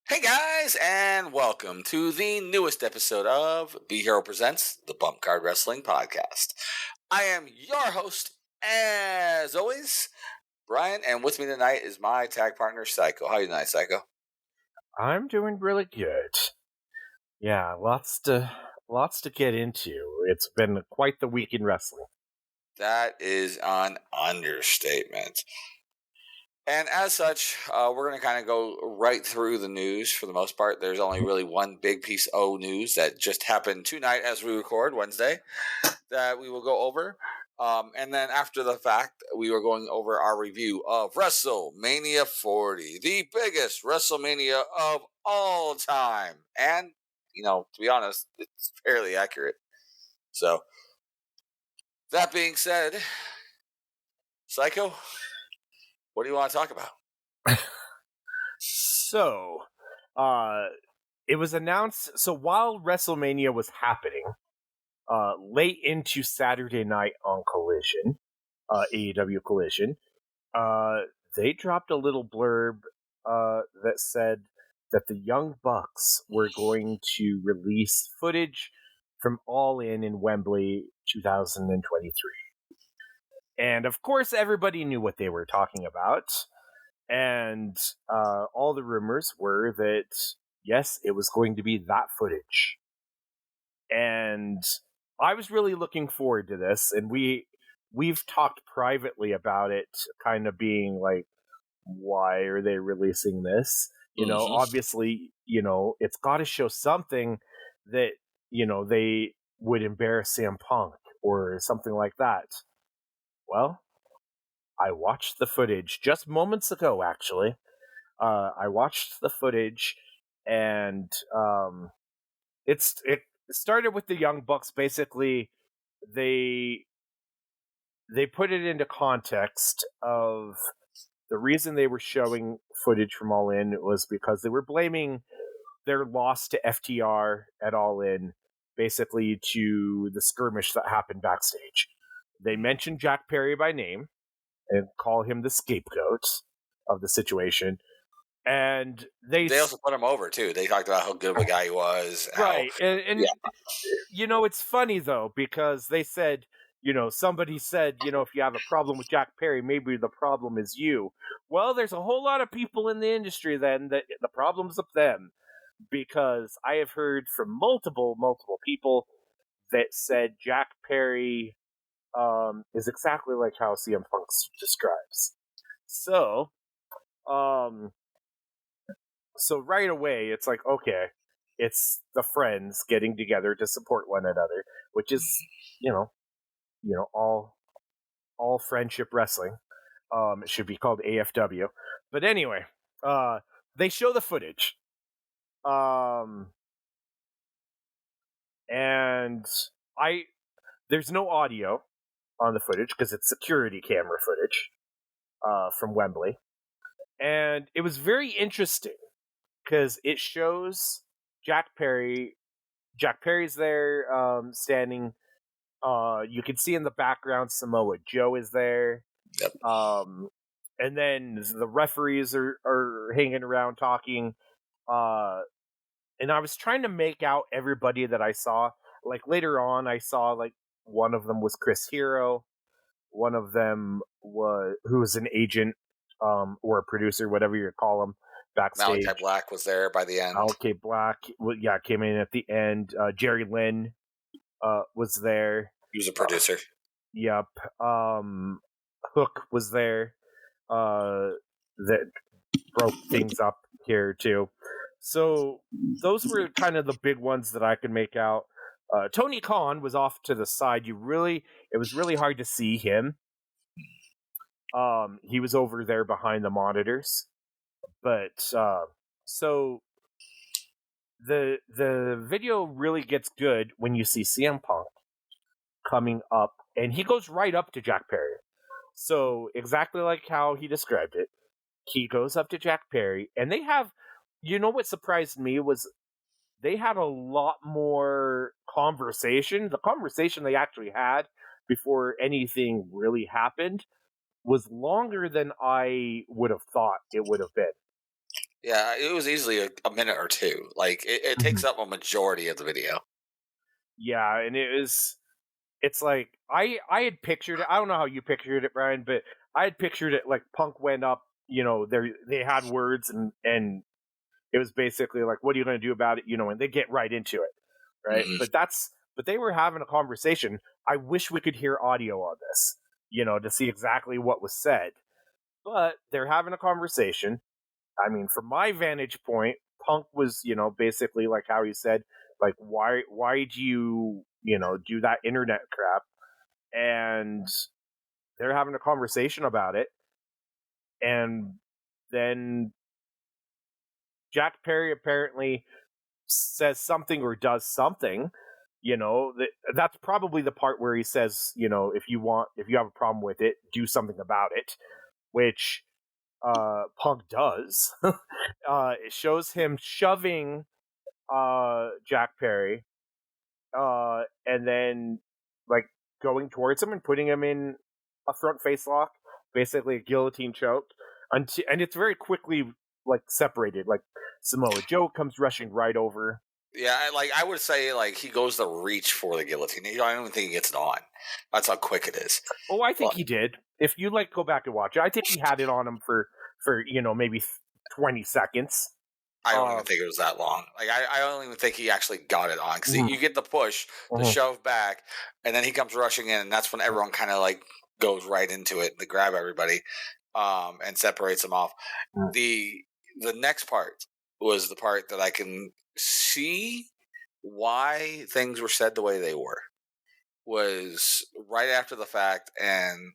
Hey guys, and welcome to the newest episode of Be Hero Presents the Bump Card Wrestling Podcast. I am your host, as always, Brian, and with me tonight is my tag partner, Psycho. How are you tonight, Psycho? I'm doing really good. Yeah, lots to get into. It's been quite the week in wrestling. That is an understatement. And as such, we're going to kind of go right through the news for the most part. There's only really one big piece of news that just happened tonight as we record Wednesday that we will go over. And then after the fact, we were going over our review of WrestleMania 40, the biggest WrestleMania of all time. And, to be honest, it's fairly accurate. So, that being said, Psycho, what do you want to talk about? So, it was announced. So while WrestleMania was happening, late into Saturday night on Collision, AEW Collision, they dropped a little blurb that said that the Young Bucks were going to release footage from All In Wembley 2023. And of course, everybody knew what they were talking about. And all the rumors were that, yes, it was going to be that footage. And I was really looking forward to this. And we've talked privately about it, kind of being like, why are they releasing this? Obviously, it's got to show something that, they would embarrass CM Punk or something like that. Well, I watched the footage just moments ago, actually. I watched the footage, and it started with the Young Bucks. Basically, they put it into context of the reason they were showing footage from All In was because they were blaming their loss to FTR at All In, basically to the skirmish that happened backstage. They mentioned Jack Perry by name and call him the scapegoat of the situation. And they also put him over, too. They talked about how good of a guy he was. Right. And it's funny, though, because they said, somebody said, if you have a problem with Jack Perry, maybe the problem is you. Well, there's a whole lot of people in the industry then that the problem's with them, because I have heard from multiple people that said Jack Perry is exactly like how CM Punk describes. So, so right away, it's like, okay, it's the friends getting together to support one another, which is, all friendship wrestling. It should be called AFW. But anyway, they show the footage. And there's no audio on the footage because it's security camera footage from Wembley. And it was very interesting because it shows Jack Perry. Jack Perry's there standing. You can see in the background Samoa Joe is there. Yep. And then the referees are hanging around talking. And I was trying to make out everybody that I saw. Like later on, I saw like one of them was Chris Hero. One of them who was an agent or a producer, whatever you call him, backstage. Malachi Black was there by the end. Malachi Black, came in at the end. Jerry Lynn was there. He was a producer. Yep. Hook was there. That broke things up here too. So those were kind of the big ones that I could make out. Tony Khan was off to the side. It was really hard to see him. He was over there behind the monitors. But so the video really gets good when you see CM Punk coming up, and he goes right up to Jack Perry. So exactly like how he described it, he goes up to Jack Perry, and they have, what surprised me was they had a lot more conversation. The conversation they actually had before anything really happened was longer than I would have thought it would have been. Yeah, it was easily a minute or two. Like it takes up a majority of the video. Yeah, and it's like I had pictured it. I don't know how you pictured it, Brian, but I had pictured it like Punk went up, they had words and it was basically like, what are you going to do about it? And they get right into it, right? Hmm. But they were having a conversation. I wish we could hear audio on this, to see exactly what was said. But they're having a conversation. I mean, from my vantage point, Punk was, basically like how he said, like, why do you, do that internet crap? And they're having a conversation about it. And then Jack Perry apparently says something or does something. That's probably the part where he says, if you have a problem with it, do something about it, which Punk does. It shows him shoving Jack Perry, and then like going towards him and putting him in a front face lock, basically a guillotine choke, and it's very quickly like separated. Like Samoa Joe comes rushing right over. Yeah, I would say like he goes to reach for the guillotine. I don't even think he gets it on. That's how quick it is. Oh, I think But he did. If you like go back and watch it, I think he had it on him for maybe 20 seconds. I don't even Um, think it was that long. Like I don't even think he actually got it on because mhm, you get the push, the mhm, shove back, and then he comes rushing in, and that's when everyone kind of like goes right into it to grab everybody, and separates them off. mhm, the The next part was the part that I can see why things were said the way they were. Was right after the fact, and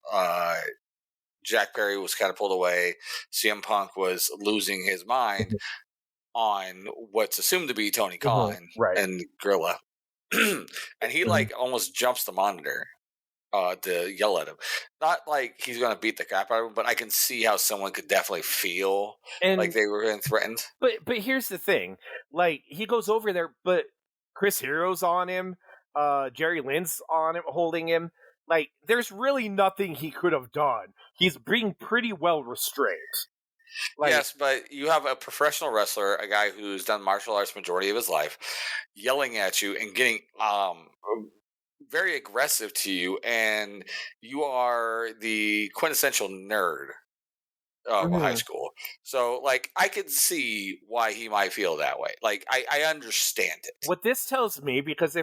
Jack Perry was kind of pulled away. CM Punk was losing his mind mhm, on what's assumed to be Tony mhm, Khan right. and Gorilla, and he Mhm. like almost jumps the monitor to yell at him. Not like he's gonna beat the crap out of him, but I can see how someone could definitely feel like And they were getting threatened. but here's the thing, like he goes over there, but Chris Hero's on him, Jerry Lynn's on him, holding him. Like there's really nothing he could have done. He's being pretty well restrained. Like, Yes, but you have a professional wrestler, a guy who's done martial arts majority of his life, yelling at you and getting very aggressive to you, and you are the quintessential nerd of a high mhm. school. So, like, I could see why he might feel that way. Like, I understand it. What this tells me, because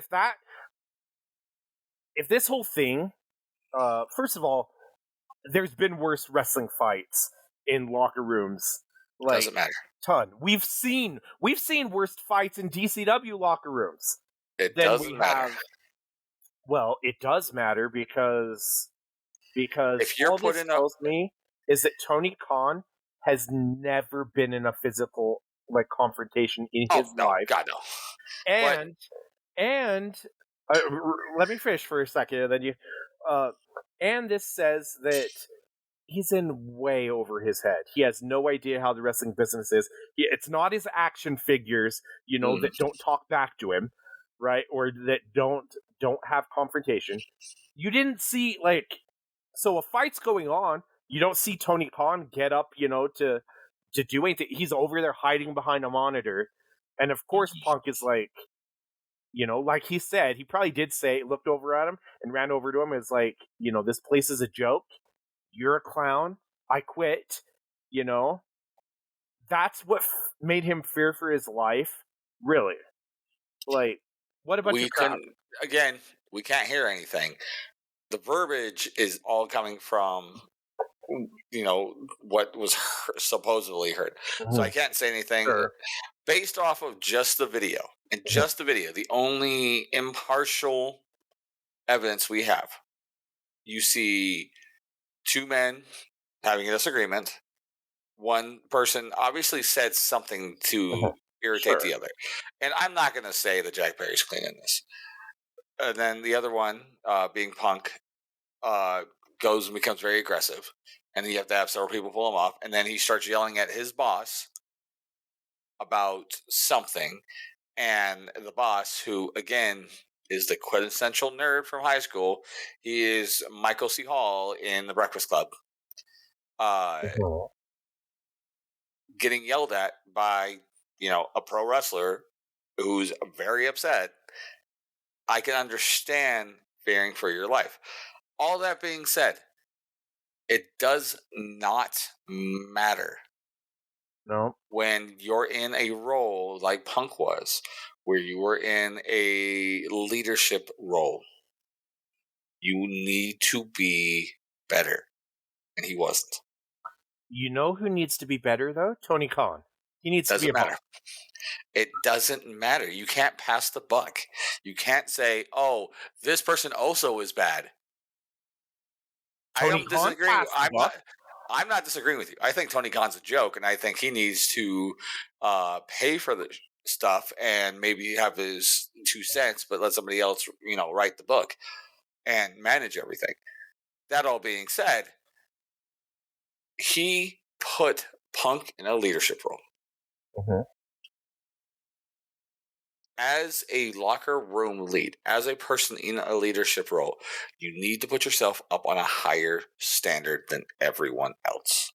if this whole thing, first of all, there's been worse wrestling fights in locker rooms, like Doesn't matter. ton. We've seen worse fights in DCW locker rooms It than we doesn't matter. have. Well, it does matter because If you're all put this in a tells me is that Tony Khan has never been in a physical like confrontation in oh his no, life, God no. But and and let me finish for a second, and then you. Uh, and this says that he's in way over his head. He has no idea how the wrestling business is. It's not his action figures, mm, that don't talk back to him, right, or that don't have confrontation. You didn't see so a fight's going on. You don't see Tony Khan get up, to do anything. He's over there hiding behind a monitor, and of course Punk is like, like he said, he probably did say, looked over at him and ran over to him. Is like, this place is a joke. You're a clown. I quit. You know, that's what made him fear for his life. Really, like, what a bunch we of crap. couldn't again. We can't hear anything. The verbiage is all coming from what was supposedly heard. So I Mhm. can't say anything Sure. based off of just the video and just the video. The only impartial evidence we have. You see two men having a disagreement. One person obviously said something to Mhm. irritate Sure. the other, and I'm not going to say that Jack Perry's clean in this. And then the other one, being Punk, uh, goes and becomes very aggressive, and you have to have several people pull him off, and then he starts yelling at his boss about something, and the boss, who again is the quintessential nerd from high school, he is Michael C. Hall in The Breakfast Club. Uh, Mhm. getting yelled at by, a pro wrestler who's very upset, I can understand fearing for your life. All that being said, it does not matter No. when you're in a role like Punk was, where you were in a leadership role. You need to be better. And he wasn't. You know who needs to be better, though? Tony Khan. He needs to be Doesn't a boss. matter. It doesn't matter. You can't pass the buck. You can't say, "Oh, this person also is bad." I Tony am Khan disagreeing. passed the buck. I'm not disagreeing with you. I think Tony Khan's a joke, and I think he needs to pay for the stuff and maybe have his 2 cents, but let somebody else, write the book and manage everything. That all being said, he put Punk in a leadership role. Mhm. As a locker room lead, as a person in a leadership role, you need to put yourself up on a higher standard than everyone else.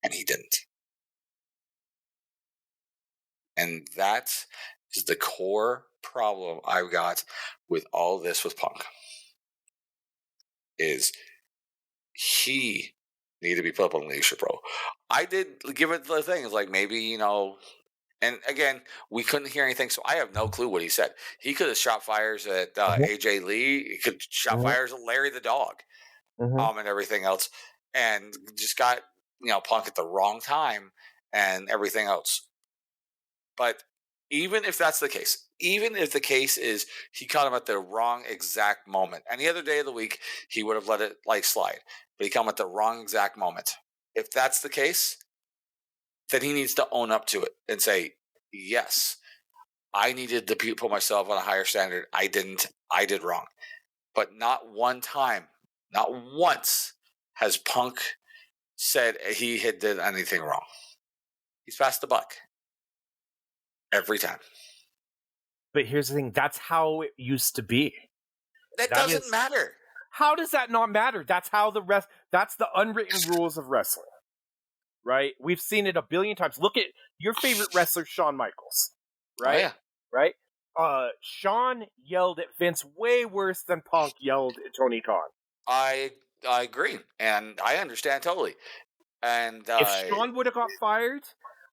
And he didn't. And that is the core problem I've got with all this with Punk. Is he needed to be put up on a leadership role. I did give it the thing. It's like maybe, and again, we couldn't hear anything, so I have no clue what he said. He could have shot fires at AJ Lee. He could shot fires at Larry the Dog, and everything else, and just got Punk at the wrong time and everything else. But even if that's the case, even if the case is he caught him at the wrong exact moment, any other day of the week he would have let it slide, but he caught him at the wrong exact moment. If that's the case, then he needs to own up to it and say, yes, I needed to put myself on a higher standard. I didn't. I did wrong. But not one time, not once has Punk said he had did anything wrong. He's passed the buck. Every time. But here's the thing. That's how it used to be. That doesn't matter. How does that not matter? That's how that's the unwritten rules of wrestling. Right? We've seen it a billion times. Look at your favorite wrestler, Shawn Michaels. Right? Oh, yeah. Right? Shawn yelled at Vince way worse than Punk yelled at Tony Khan. I agree, and I understand totally. And if Shawn would have got fired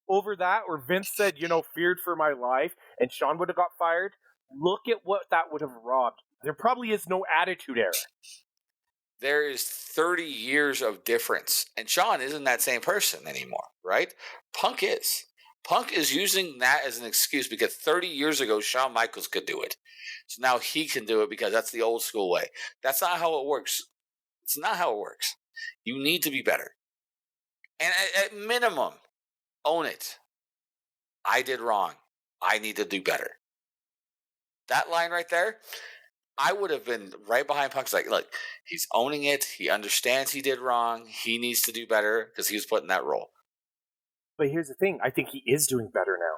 over that, or Vince said, feared for my life, and Shawn would have got fired, look at what that would have robbed. There probably is no attitude era. There is 30 years of difference, and Shawn isn't that same person anymore, right? Punk is. Punk is using that as an excuse because 30 years ago, Shawn Michaels could do it. So now he can do it because that's the old school way. That's not how it works. It's not how it works. You need to be better. And at minimum, own it. I did wrong. I need to do better. That line right there, I would have been right behind Punk's like, look, he's owning it. He understands he did wrong. He needs to do better because he was put in that role. But here's the thing. I think he is doing better now.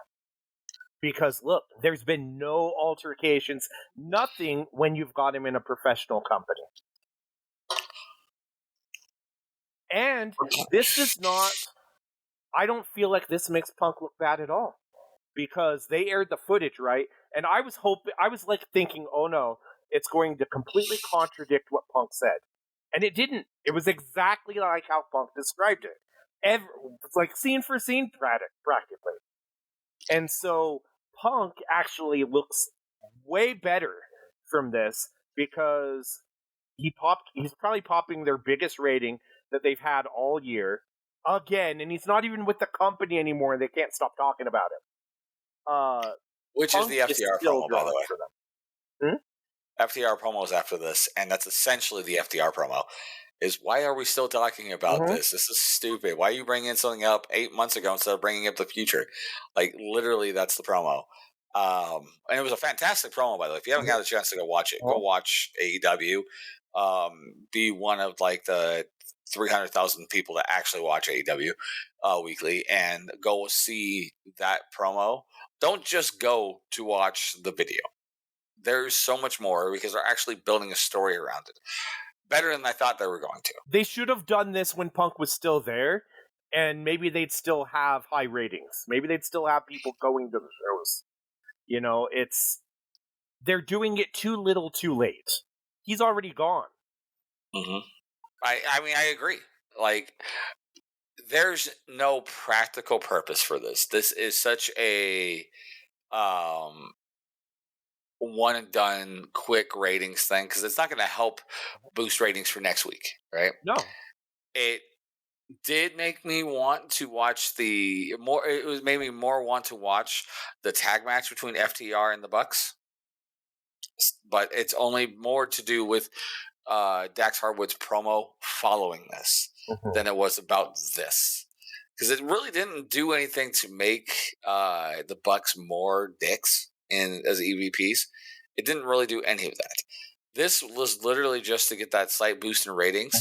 Because, look, there's been no altercations, nothing when you've got him in a professional company. And this does not... I don't feel like this makes Punk look bad at all. Because they aired the footage, right? And I was thinking, oh no, it's going to completely contradict what Punk said. And it didn't. It was exactly like how Punk described it. It's like scene for scene practically. And so Punk actually looks way better from this because he's probably popping their biggest rating that they've had all year again, and he's not even with the company anymore and they can't stop talking about him. Which Punk is the FTR promo, by the way. For them. FTR promos after this, and that's essentially the FTR promo. Is why are we still talking about this? This is stupid. Why are you bringing something up 8 months ago instead of bringing up the future? Like, literally, that's the promo. And it was a fantastic promo, by the way. If you haven't got a chance to go watch it, go watch AEW. Be one of like the 300,000 people that actually watch AEW weekly and go see that promo. Don't just go to watch the video. There's so much more because they're actually building a story around it. Better than I thought they were going to. They should have done this when Punk was still there and maybe they'd still have high ratings. Maybe they'd still have people going to the shows. You know, they're doing it too little, too late. He's already gone. Mm-hmm. I mean, I agree. Like, there's no practical purpose for this. This is such a one and done quick ratings thing because it's not going to help boost ratings for next week, right? No. It did make me want to watch it made me more want to watch the tag match between FTR and the Bucks, but it's only more to do with Dax Harwood's promo following this than it was about this, because it really didn't do anything to make the Bucks more dicks as EVPs. It didn't really do any of that. This was literally just to get that slight boost in ratings,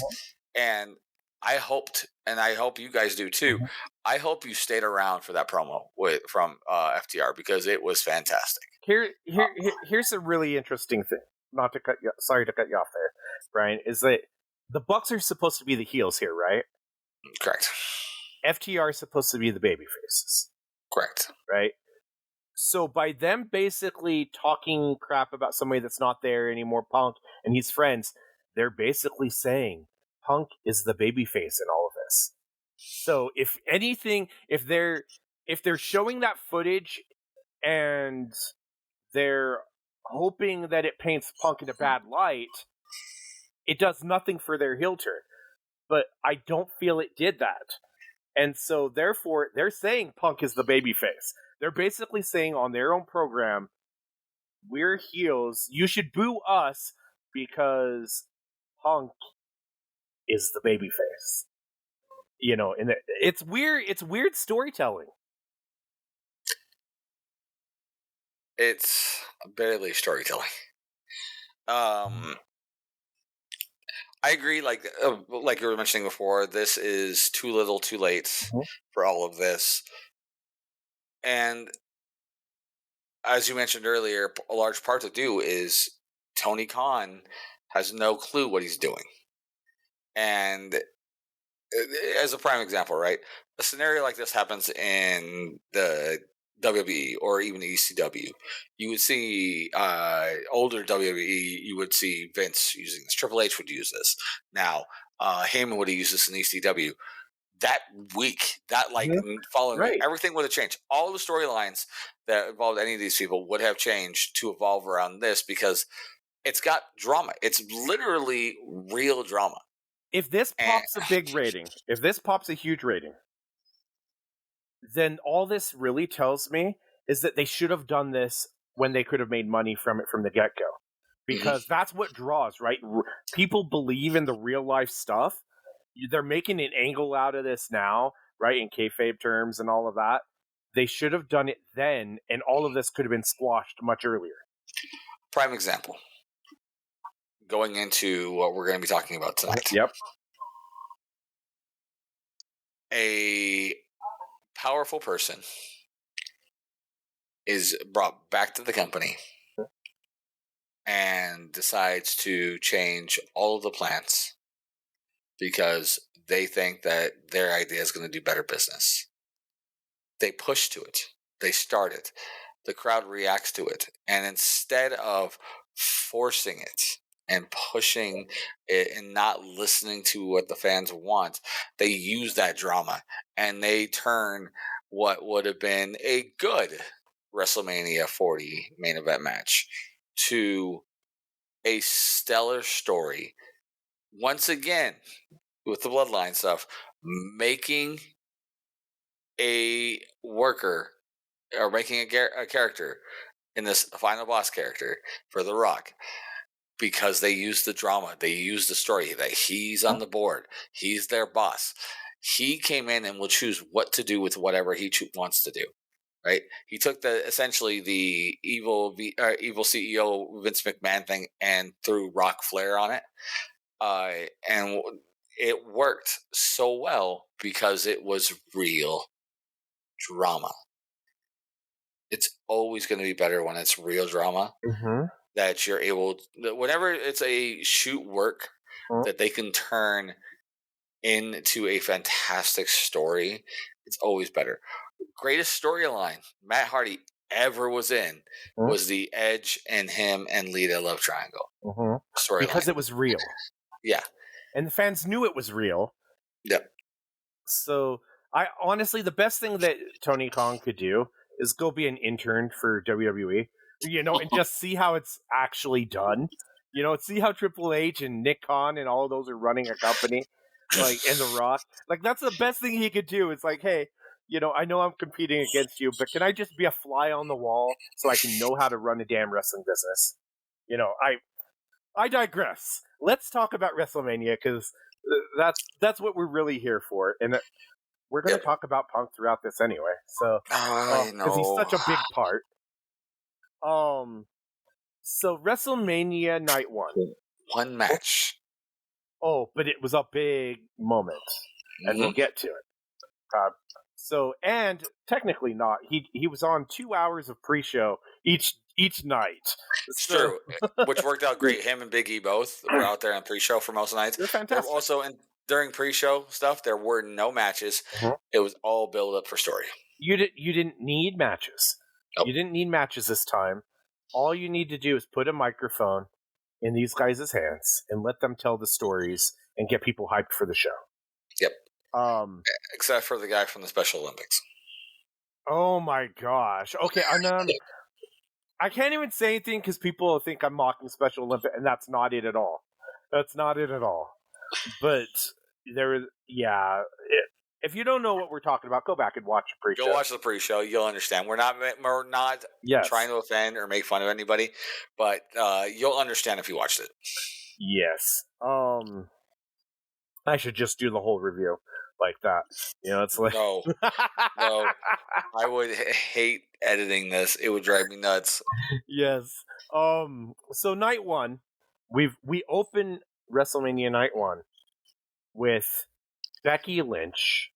and I hoped, and I hope you guys do too. I hope you stayed around for that promo from FTR because it was fantastic. Here's a really interesting thing. Not to cut you. Sorry to cut you off there, Brian. Is that the Bucks are supposed to be the heels here, right? Correct. FTR is supposed to be the baby faces. Correct. Right? So by them basically talking crap about somebody that's not there anymore, Punk and his friends, they're basically saying Punk is the babyface in all of this. So if anything, if they're showing that footage and they're hoping that it paints Punk in a bad light, it does nothing for their heel turn. But I don't feel it did that. And so therefore they're saying Punk is the babyface. They're basically saying on their own program, we're heels. You should boo us because Punk is the babyface. You know, and it's weird. It's weird storytelling. It's barely storytelling. I agree. Like you were mentioning before, this is too little, too late for all of this. And as you mentioned earlier, a large part to do is Tony Khan has no clue what he's doing. And as a prime example, right? A scenario like this happens in the WWE or even the ECW. You would see older WWE, you would see Vince using this. Triple H would use this. Now, Heyman would have used this in ECW. That week, following week, everything would have changed. All the storylines that involved any of these people would have changed to evolve around this because it's got drama. It's literally real drama. If this pops a big rating, if this pops a huge rating, then all this really tells me is that they should have done this when they could have made money from it from the get-go. Because that's what draws, right? People believe in the real life stuff. They're making an angle out of this now, right? In kayfabe terms and all of that. They should have done it then, and all of this could have been squashed much earlier. Prime example. Going into what we're going to be talking about tonight. Yep. A powerful person is brought back to the company and decides to change all of the plans because they think that their idea is going to do better business. They push to it. They start it. The crowd reacts to it. And instead of forcing it and pushing it and not listening to what the fans want, they use that drama and they turn what would have been a good WrestleMania 40 main event match to a stellar story. Once again, with the bloodline stuff, making a worker or making a character in this final boss character for The Rock because they use the drama, they use the story that he's on the board, he's their boss. He came in and will choose what to do with whatever he wants to do. Right? He took essentially the evil CEO Vince McMahon thing and threw Rock Flair on it, and it worked so well because it was real drama. It's always going to be better when it's real drama that you're able. Whenever it's a shoot work that they can turn into a fantastic story, it's always better. Greatest storyline Matt Hardy ever was in was the Edge and him and Lita love triangle storyline. Because it was real. Yeah. And the fans knew it was real. Yep. So I honestly, the best thing that Tony Khan could do is go be an intern for WWE, and just see how it's actually done. See how Triple H and Nick Khan and all of those are running a company, and The Rock. That's the best thing he could do. It's like, hey, I know I'm competing against you, but can I just be a fly on the wall so I can know how to run a damn wrestling business? I digress. Let's talk about WrestleMania because that's what we're really here for, and we're going to talk about Punk throughout this anyway. So, because he's such a big part. So WrestleMania Night 1, one match. Oh, but it was a big moment, and we'll get to it. And technically not. He was on 2 hours of pre-show each night. It's true, which worked out great. Him and Big E both were out there on pre-show for most nights. They're fantastic. There were also during pre-show stuff, there were no matches. It was all build up for story. You didn't need matches. Nope. You didn't need matches this time. All you need to do is put a microphone in these guys' hands and let them tell the stories and get people hyped for the show. Yep. Except for the guy from the Special Olympics. Oh my gosh. Okay, I can't even say anything because people think I'm mocking Special Olympics, and that's not it at all. That's not it at all. But there is, if you don't know what we're talking about, go back and watch the pre-show. Go watch the pre-show. You'll understand. We're not trying to offend or make fun of anybody, but you'll understand if you watched it. Yes. I should just do the whole review like that. It's like no. I would hate editing this. It would drive me nuts. Yes. So night 1, we open WrestleMania Night 1 with Becky Lynch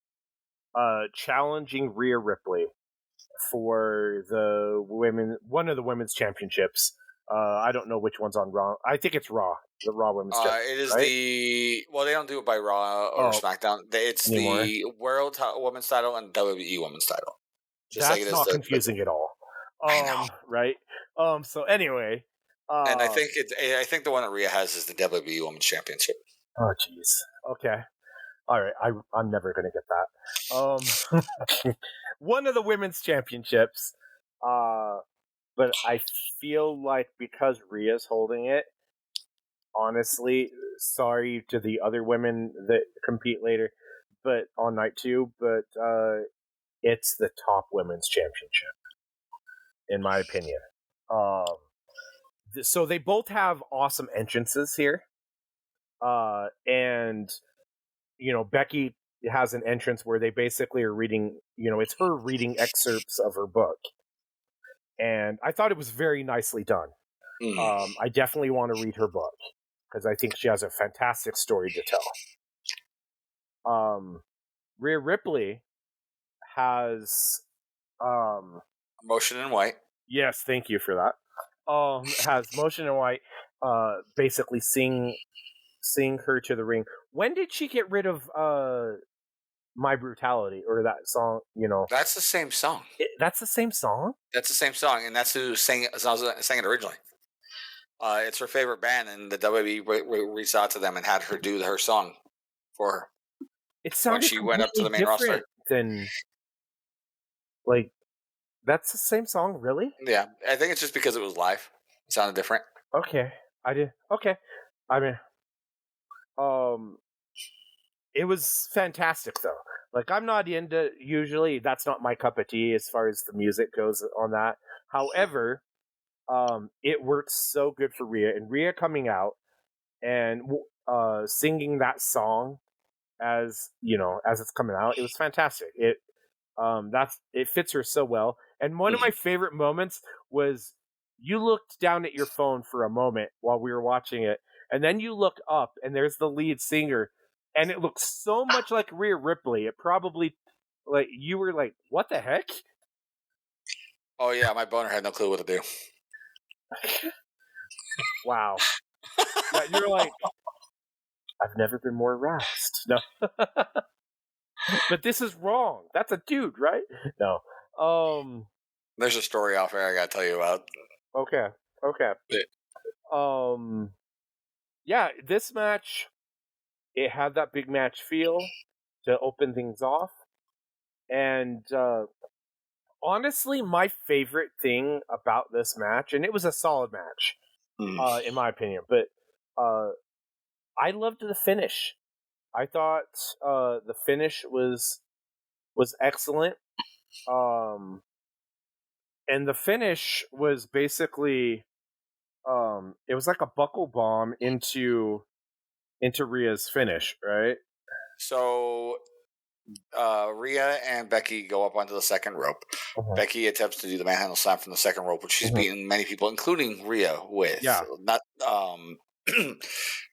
challenging Rhea Ripley for one of the women's championships. I don't know which one's on Raw. I think it's Raw, the Raw Women's Championship. It is right? Well, they don't do it by Raw or SmackDown. It's anymore. The World Women's title and WWE Women's title. Just That's like not confusing at all. I know. Right? So anyway. And I think the one that Rhea has is the WWE Women's Championship. Oh, jeez. Okay. All right. I'm never going to get that. One of the women's championships. But I feel like because Rhea's holding it, honestly, sorry to the other women that compete later, but on night 2, but it's the top women's championship, in my opinion. So they both have awesome entrances here. And, Becky has an entrance where they basically are reading, it's her reading excerpts of her book. And I thought it was very nicely done. I definitely want to read her book because I think she has a fantastic story to tell. Rhea Ripley has Motion in White. Yes, thank you for that. Has Motion in White basically sing her to the ring. When did she get rid of My Brutality or that song? That's the same song. That's the same song? That's the same song, and that's who sang it originally. It's her favorite band, and the WWE reached out to them and had her do her song for her. It sounded when she went up to the main roster. That's the same song, really? Yeah, I think it's just because it was live. It sounded different. Okay, I did. Okay, I mean, it was fantastic though. I'm not into usually. That's not my cup of tea as far as the music goes on that. However, it worked so good for Rhea, and Rhea coming out and singing that song as it's coming out, it was fantastic. It fits her so well. And one of my favorite moments was you looked down at your phone for a moment while we were watching it, and then you look up and there's the lead singer, and it looks so much like Rhea Ripley. It probably you were like, what the heck? Oh yeah, my boner had no clue what to do. Wow. Yeah, you're like, I've never been more aroused. No. But this is wrong. That's a dude, right? No. There's a story off air I gotta tell you about. Okay. Okay. Um yeah, this match, it had that big match feel to open things off. And honestly, my favorite thing about this match, and it was a solid match, in my opinion, but I loved the finish. I thought the finish was excellent. And the finish was basically it was like a buckle bomb into Rhea's finish, right? So Rhea and Becky go up onto the second rope. Becky attempts to do the manhandle slam from the second rope, which she's beaten many people, including Rhea, with. Yeah. Not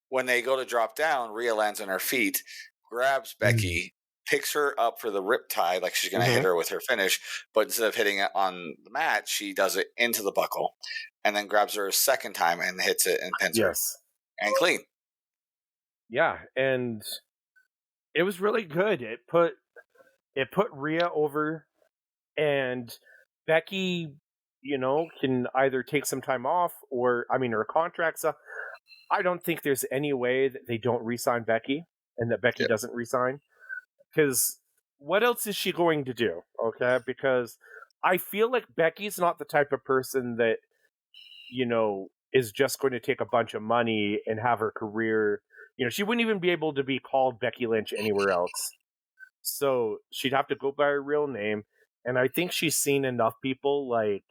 when they go to drop down, Rhea lands on her feet, grabs Becky, picks her up for the riptide, like she's going to hit her with her finish, but instead of hitting it on the mat, she does it into the buckle, and then grabs her a second time and hits it and pins her. And clean. Yeah, and it was really good. It put Rhea over, and Becky, can either take some time off or, her contract's up. I don't think there's any way that they don't re-sign Becky and that Becky doesn't re-sign. Because what else is she going to do? Okay, because I feel like Becky's not the type of person that, is just going to take a bunch of money and have her career. She wouldn't even be able to be called Becky Lynch anywhere else. So she'd have to go by her real name. And I think she's seen enough people like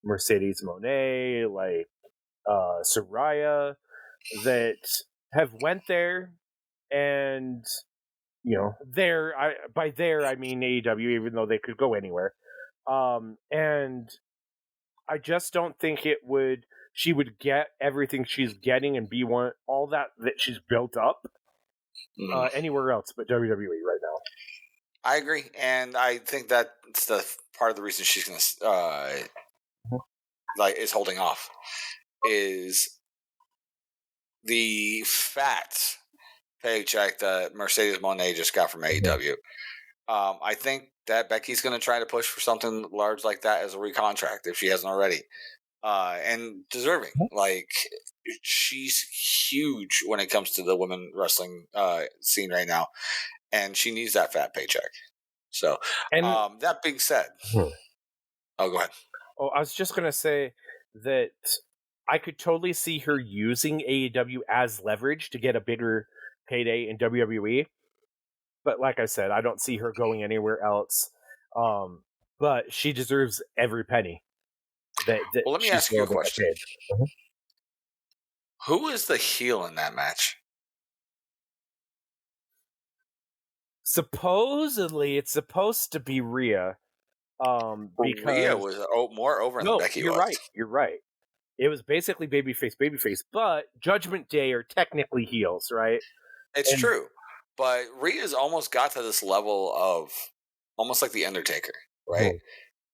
Mercedes Moné, like Soraya, that have went there, and by there I mean AEW, even though they could go anywhere. And I just don't think she would get everything she's getting and be all that she's built up anywhere else but WWE right now. I agree, and I think that's the part of the reason she's going to is holding off is the fat paycheck that Mercedes Moné just got from AEW. I think that Becky's going to try to push for something large like that as a recontract if she hasn't already, and deserving. Like, she's huge when it comes to the women wrestling scene right now, and she needs that fat paycheck. So, that being said, oh, go ahead. Oh, I was just going to say that I could totally see her using AEW as leverage to get a bigger payday in WWE. But like I said, I don't see her going anywhere else. But she deserves every penny. Well, let me ask you a question. Who is the heel in that match? Supposedly, it's supposed to be Rhea. Because Rhea was more over than Becky was. You're right. It was basically babyface, but Judgment Day are technically heels, right? It's true. But Rhea's almost got to this level of almost like The Undertaker, right?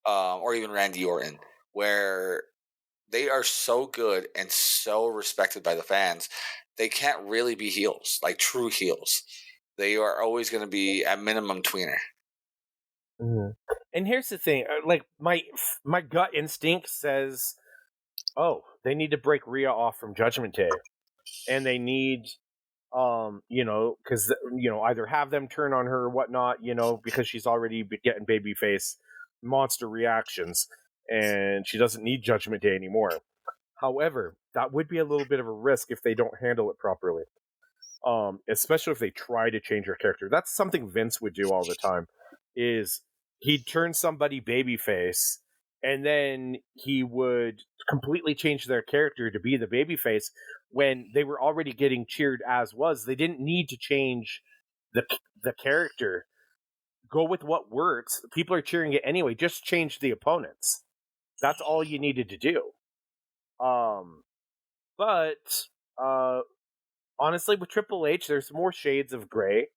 Or even Randy Orton, where they are so good and so respected by the fans, they can't really be heels, like true heels. They are always going to be at minimum tweener. And here's the thing, like my gut instinct says, oh, they need to break Rhea off from Judgment Day, and they need, because either have them turn on her or whatnot, because she's already getting babyface monster reactions, and she doesn't need Judgment Day anymore. However, that would be a little bit of a risk if they don't handle it properly. Especially if they try to change her character. That's something Vince would do all the time. Is he'd turn somebody babyface, and then he would completely change their character to be the babyface when they were already getting cheered as was. They didn't need to change the character. Go with what works. People are cheering it anyway. Just change the opponents. That's all you needed to do. But honestly, with Triple H, there's more shades of gray.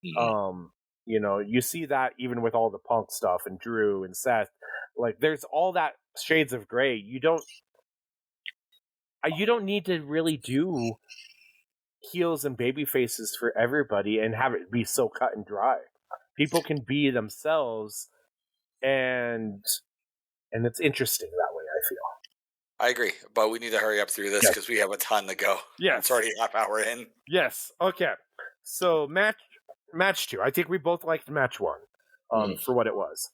You see that even with all the Punk stuff and Drew and Seth. Like, there's all that shades of gray. You don't need to really do heels and baby faces for everybody and have it be so cut and dry. People can be themselves, and it's interesting that way, I feel. I agree, but we need to hurry up through this Yes. because we have a ton to go. Yes. It's already a half hour in. Yes. Okay. So match 2. I think we both liked match 1 for what it was.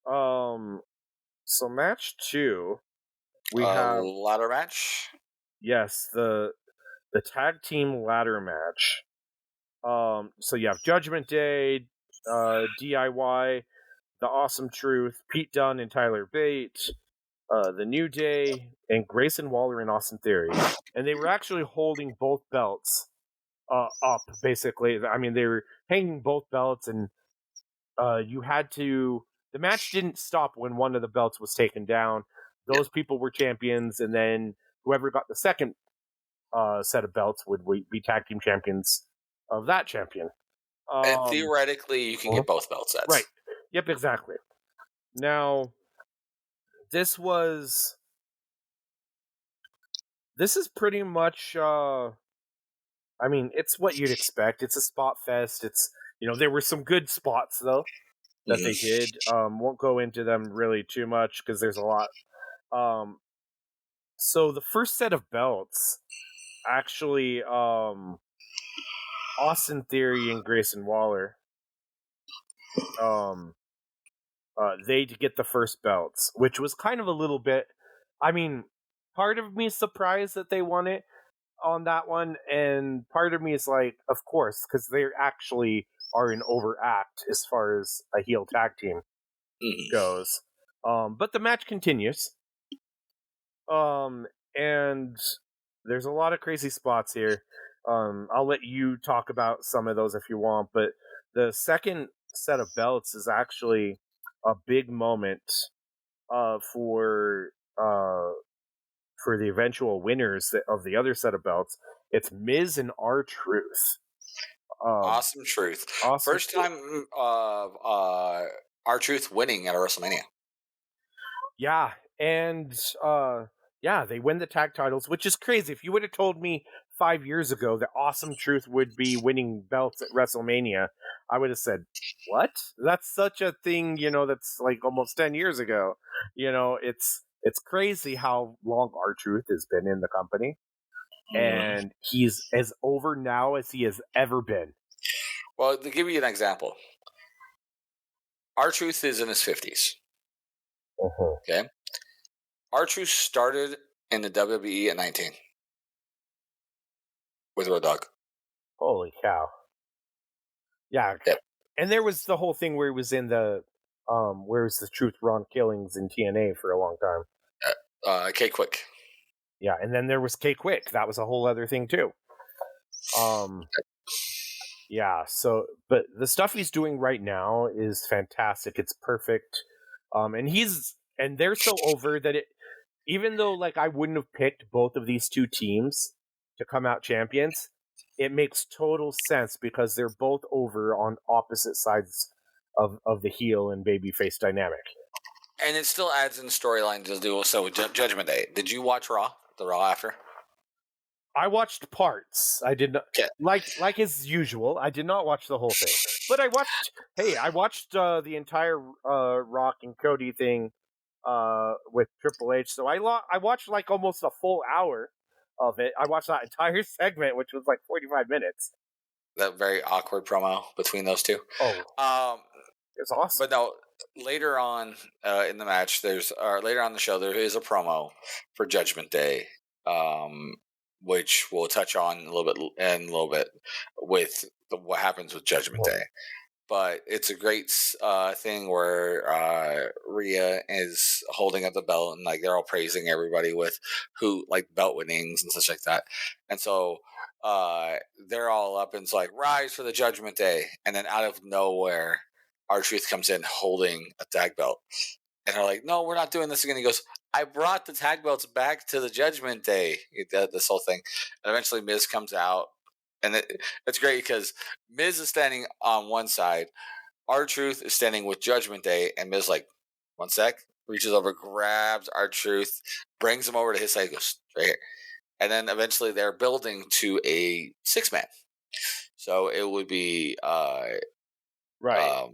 So match 2, we have ladder match. Yes, the tag team ladder match. So you have Judgment Day, DIY, The Awesome Truth, Pete Dunne and Tyler Bate, The New Day, and Grayson Waller and Austin Theory. And they were actually holding both belts up, basically. I mean, they were hanging both belts, and you had to... The match didn't stop when one of the belts was taken down. Those people were champions, and then whoever got the second set of belts would be tag team champions of that champion. And theoretically, you can get both belt sets. Right. Yep, exactly. Now, this is pretty much, I mean, it's what you'd expect. It's a spot fest. It's, there were some good spots, though, that they did. Won't go into them really too much because there's a lot. So the first set of belts, actually, Austin Theory and Grayson Waller, they get the first belts, which was kind of a little bit... I mean, part of me is surprised that they won it on that one, and part of me is like, of course, because they actually are an overact as far as a heel tag team goes. But the match continues. And there's a lot of crazy spots here. I'll let you talk about some of those if you want, but the second set of belts is actually a big moment for the eventual winners of the other set of belts. It's Miz and R-Truth. Awesome Truth. First time of R-Truth winning at a WrestleMania. Yeah, and they win the tag titles, which is crazy. If you would have told me 5 years ago that Awesome Truth would be winning belts at WrestleMania, I would have said, what? That's such a thing, that's like almost 10 years ago. It's crazy how long R-Truth has been in the company. And he's as over now as he has ever been. Well, to give you an example, R-Truth is in his 50s. Okay? R-Truth started in the WWE at 19 with Road Dogg. Holy cow. Yeah. Yep. And there was the whole thing where he was in the where's the Truth Ron Killings in TNA for a long time. K-Quick. Yeah, and then there was K-Quick. That was a whole other thing too. Yeah, so but the stuff he's doing right now is fantastic. It's perfect. And they're so over that even though like I wouldn't have picked both of these two teams to come out champions, it makes total sense because they're both over on opposite sides of the heel and babyface dynamic. And it still adds in storyline to do so with Judgment Day. Did you watch Raw? The Raw after? I watched parts. I did not like as usual. I did not watch the whole thing, but I watched the entire Rock and Cody thing with Triple H. So I watched like almost a full hour of it. I watched that entire segment, which was like 45 minutes. That very awkward promo between those two. Oh, it's awesome. But no, later on in the match, later on the show, there is a promo for Judgment Day, which we'll touch on a little bit with what happens with Judgment Day. But it's a great thing where Rhea is holding up the belt and like they're all praising everybody with belt winnings and such like that. And so they're all up and it's like rise for the Judgment Day, and then out of nowhere, R-Truth comes in holding a tag belt, and they're like, "No, we're not doing this again." He goes, "I brought the tag belts back to the Judgment Day." This whole thing, and eventually Miz comes out. And it's great because Miz is standing on one side, R-Truth is standing with Judgment Day, and Miz like, one sec, reaches over, grabs R-Truth, brings him over to his side, goes right here, and then eventually they're building to a 6-man. So it would be Right.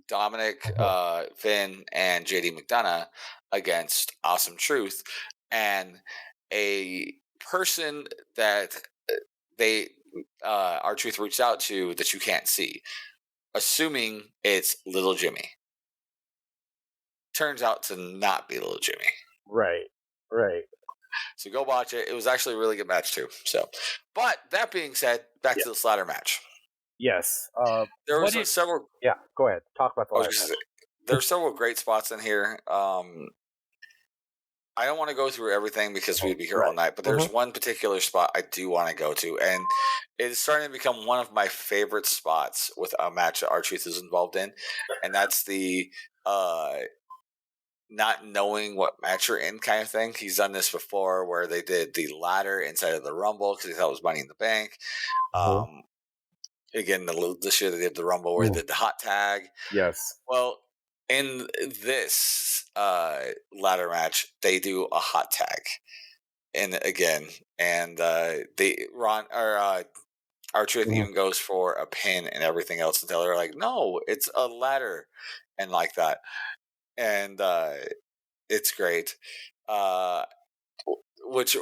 Dominic, Uh-huh. Finn, and JD McDonough against Awesome Truth, and a person that they our Truth reached out to that you can't see, assuming it's Little Jimmy. Turns out to not be Little Jimmy. Right. Right. So go watch it. It was actually a really good match too. So, but that being said, back Yeah. to this ladder match. Yes. There What was did? several. Yeah. Go ahead. Talk about the I was ladder just match. there were several great spots in here. I don't want to go through everything because we'd be here all Right. night, but there's one particular spot I do want to go to, and it's starting to become one of my favorite spots with a match that R-Truth is involved in, and that's the uh, not knowing what match you're in kind of thing. He's done this before where they did the ladder inside of the Rumble because he thought it was Money in the Bank. Uh-huh. Again, this year they did the Rumble where they did the hot tag. Yes. Well, in this ladder match, they do a hot tag. And again, and they Ron or R-Truth even goes for a pin and everything else until they're like, no, it's a ladder, and like that, and it's great. Uh, which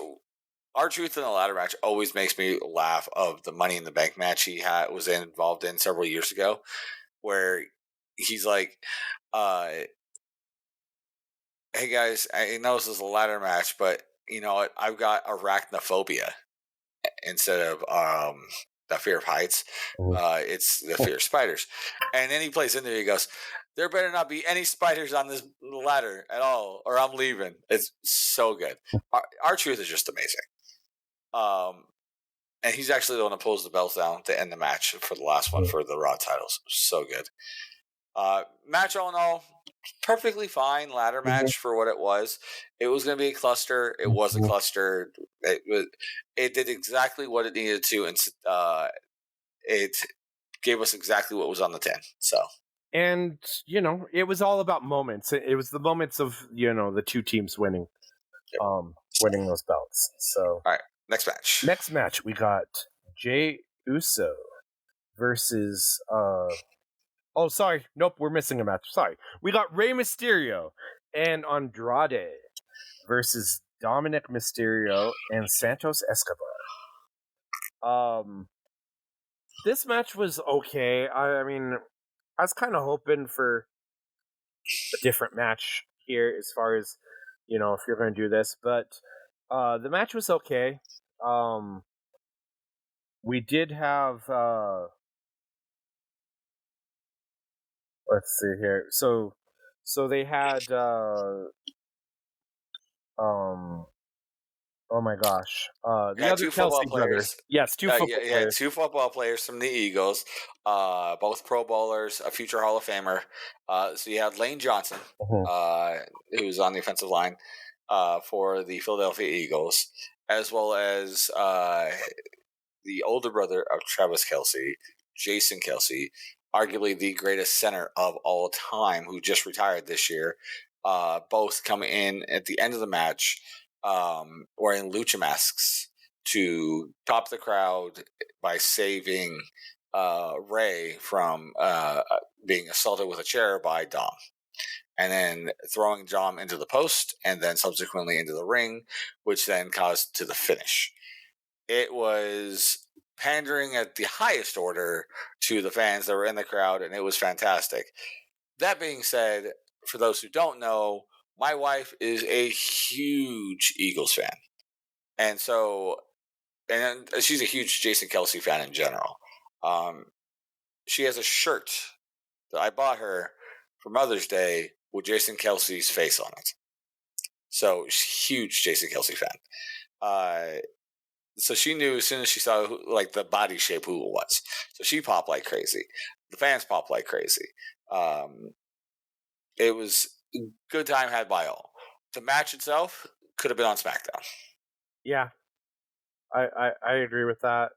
R-Truth in the ladder match always makes me laugh. Of the Money in the Bank match he was involved in several years ago, where he's like, "Hey guys, I know this is a ladder match, but you know what? I've got arachnophobia." Instead of the fear of heights, it's the fear of spiders. And then he plays in there. He goes, "There better not be any spiders on this ladder at all, or I'm leaving." It's so good. R-Truth is just amazing. And he's actually the one that pulls the belts down to end the match for the last one for the Raw titles. So good. Match all in all, perfectly fine ladder match for what it was. It was going to be a cluster. It was a cluster. It did exactly what it needed to, and it gave us exactly what was on the tin. So, And it was all about moments. It was the moments of the two teams winning, winning those belts. So, all right, next match. Next match we got Jey Uso versus oh, sorry. Nope, we're missing a match. Sorry. We got Rey Mysterio and Andrade versus Dominic Mysterio and Santos Escobar. This match was okay. I mean, I was kind of hoping for a different match here as far as, if you're going to do this, but the match was okay. We did have let's see here. So they had oh my gosh. You The had other two football Kelsey brother. players. Yes, two football You had players. two football players from the Eagles, both Pro Bowlers, a future Hall of Famer. So you had Lane Johnson, who's on the offensive line for the Philadelphia Eagles, as well as the older brother of Travis Kelsey, Jason Kelsey, arguably the greatest center of all time, who just retired this year. Both come in at the end of the match wearing lucha masks to top the crowd by saving Ray from being assaulted with a chair by Dom, and then throwing Dom into the post, and then subsequently into the ring, which then caused to the finish. It was pandering at the highest order to the fans that were in the crowd, and it was fantastic. That being said, for those who don't know, my wife is a huge Eagles fan. And so, and she's a huge Jason Kelsey fan in general. She has a shirt that I bought her for Mother's Day with Jason Kelsey's face on it. So, huge Jason Kelsey fan. So she knew as soon as she saw like the body shape who it was. So she popped like crazy. The fans popped like crazy. It was good time had by all. The match itself could have been on SmackDown. Yeah, I agree with that.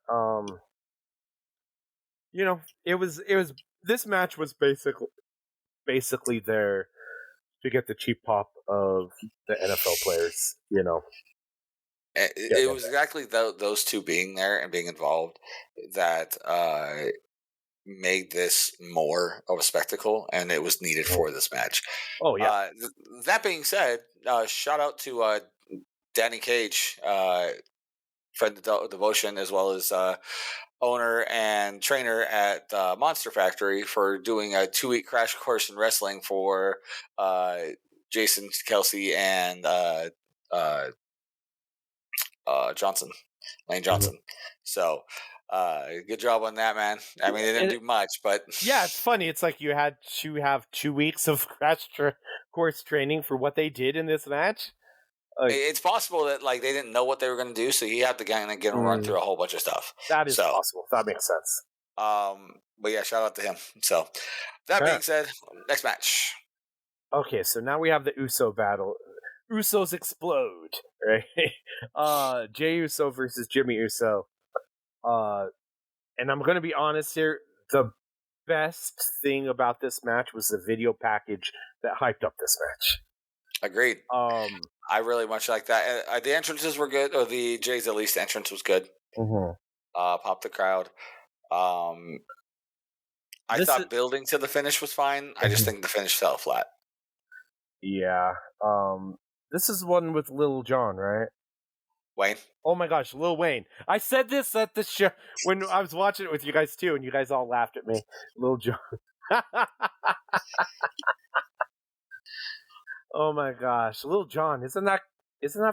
It was this match was basically there to get the cheap pop of the NFL players. It was exactly those two being there and being involved that made this more of a spectacle, and it was needed for this match. Oh yeah. That being said, shout out to Danny Cage, friend of devotion, as well as owner and trainer at Monster Factory, for doing a 2-week crash course in wrestling for Jason Kelsey and Johnson, Lane Johnson. So good job on that, man. I mean, they didn't do much, but yeah, it's funny. It's like you had to have 2 weeks of crash course training for what they did in this match. It's possible that like they didn't know what they were going to do, so you have to kind of get them run through a whole bunch of stuff. That is possible. That makes sense. But yeah, shout out to him. So that being said, next match. Okay, so now we have the Uso battle. Usos explode, right? Jey Uso versus Jimmy Uso. And I'm going to be honest here. The best thing about this match was the video package that hyped up this match. Agreed. I really much like that. The entrances were good, or the Jay's at least entrance was good. Popped the crowd. I thought building to the finish was fine. I just think the finish fell flat. Yeah. This is one with Lil Jon, right? Wayne. Oh my gosh, Lil Wayne. I said this at the show when I was watching it with you guys too, and you guys all laughed at me. Lil Jon. Oh my gosh, Lil Jon. Isn't that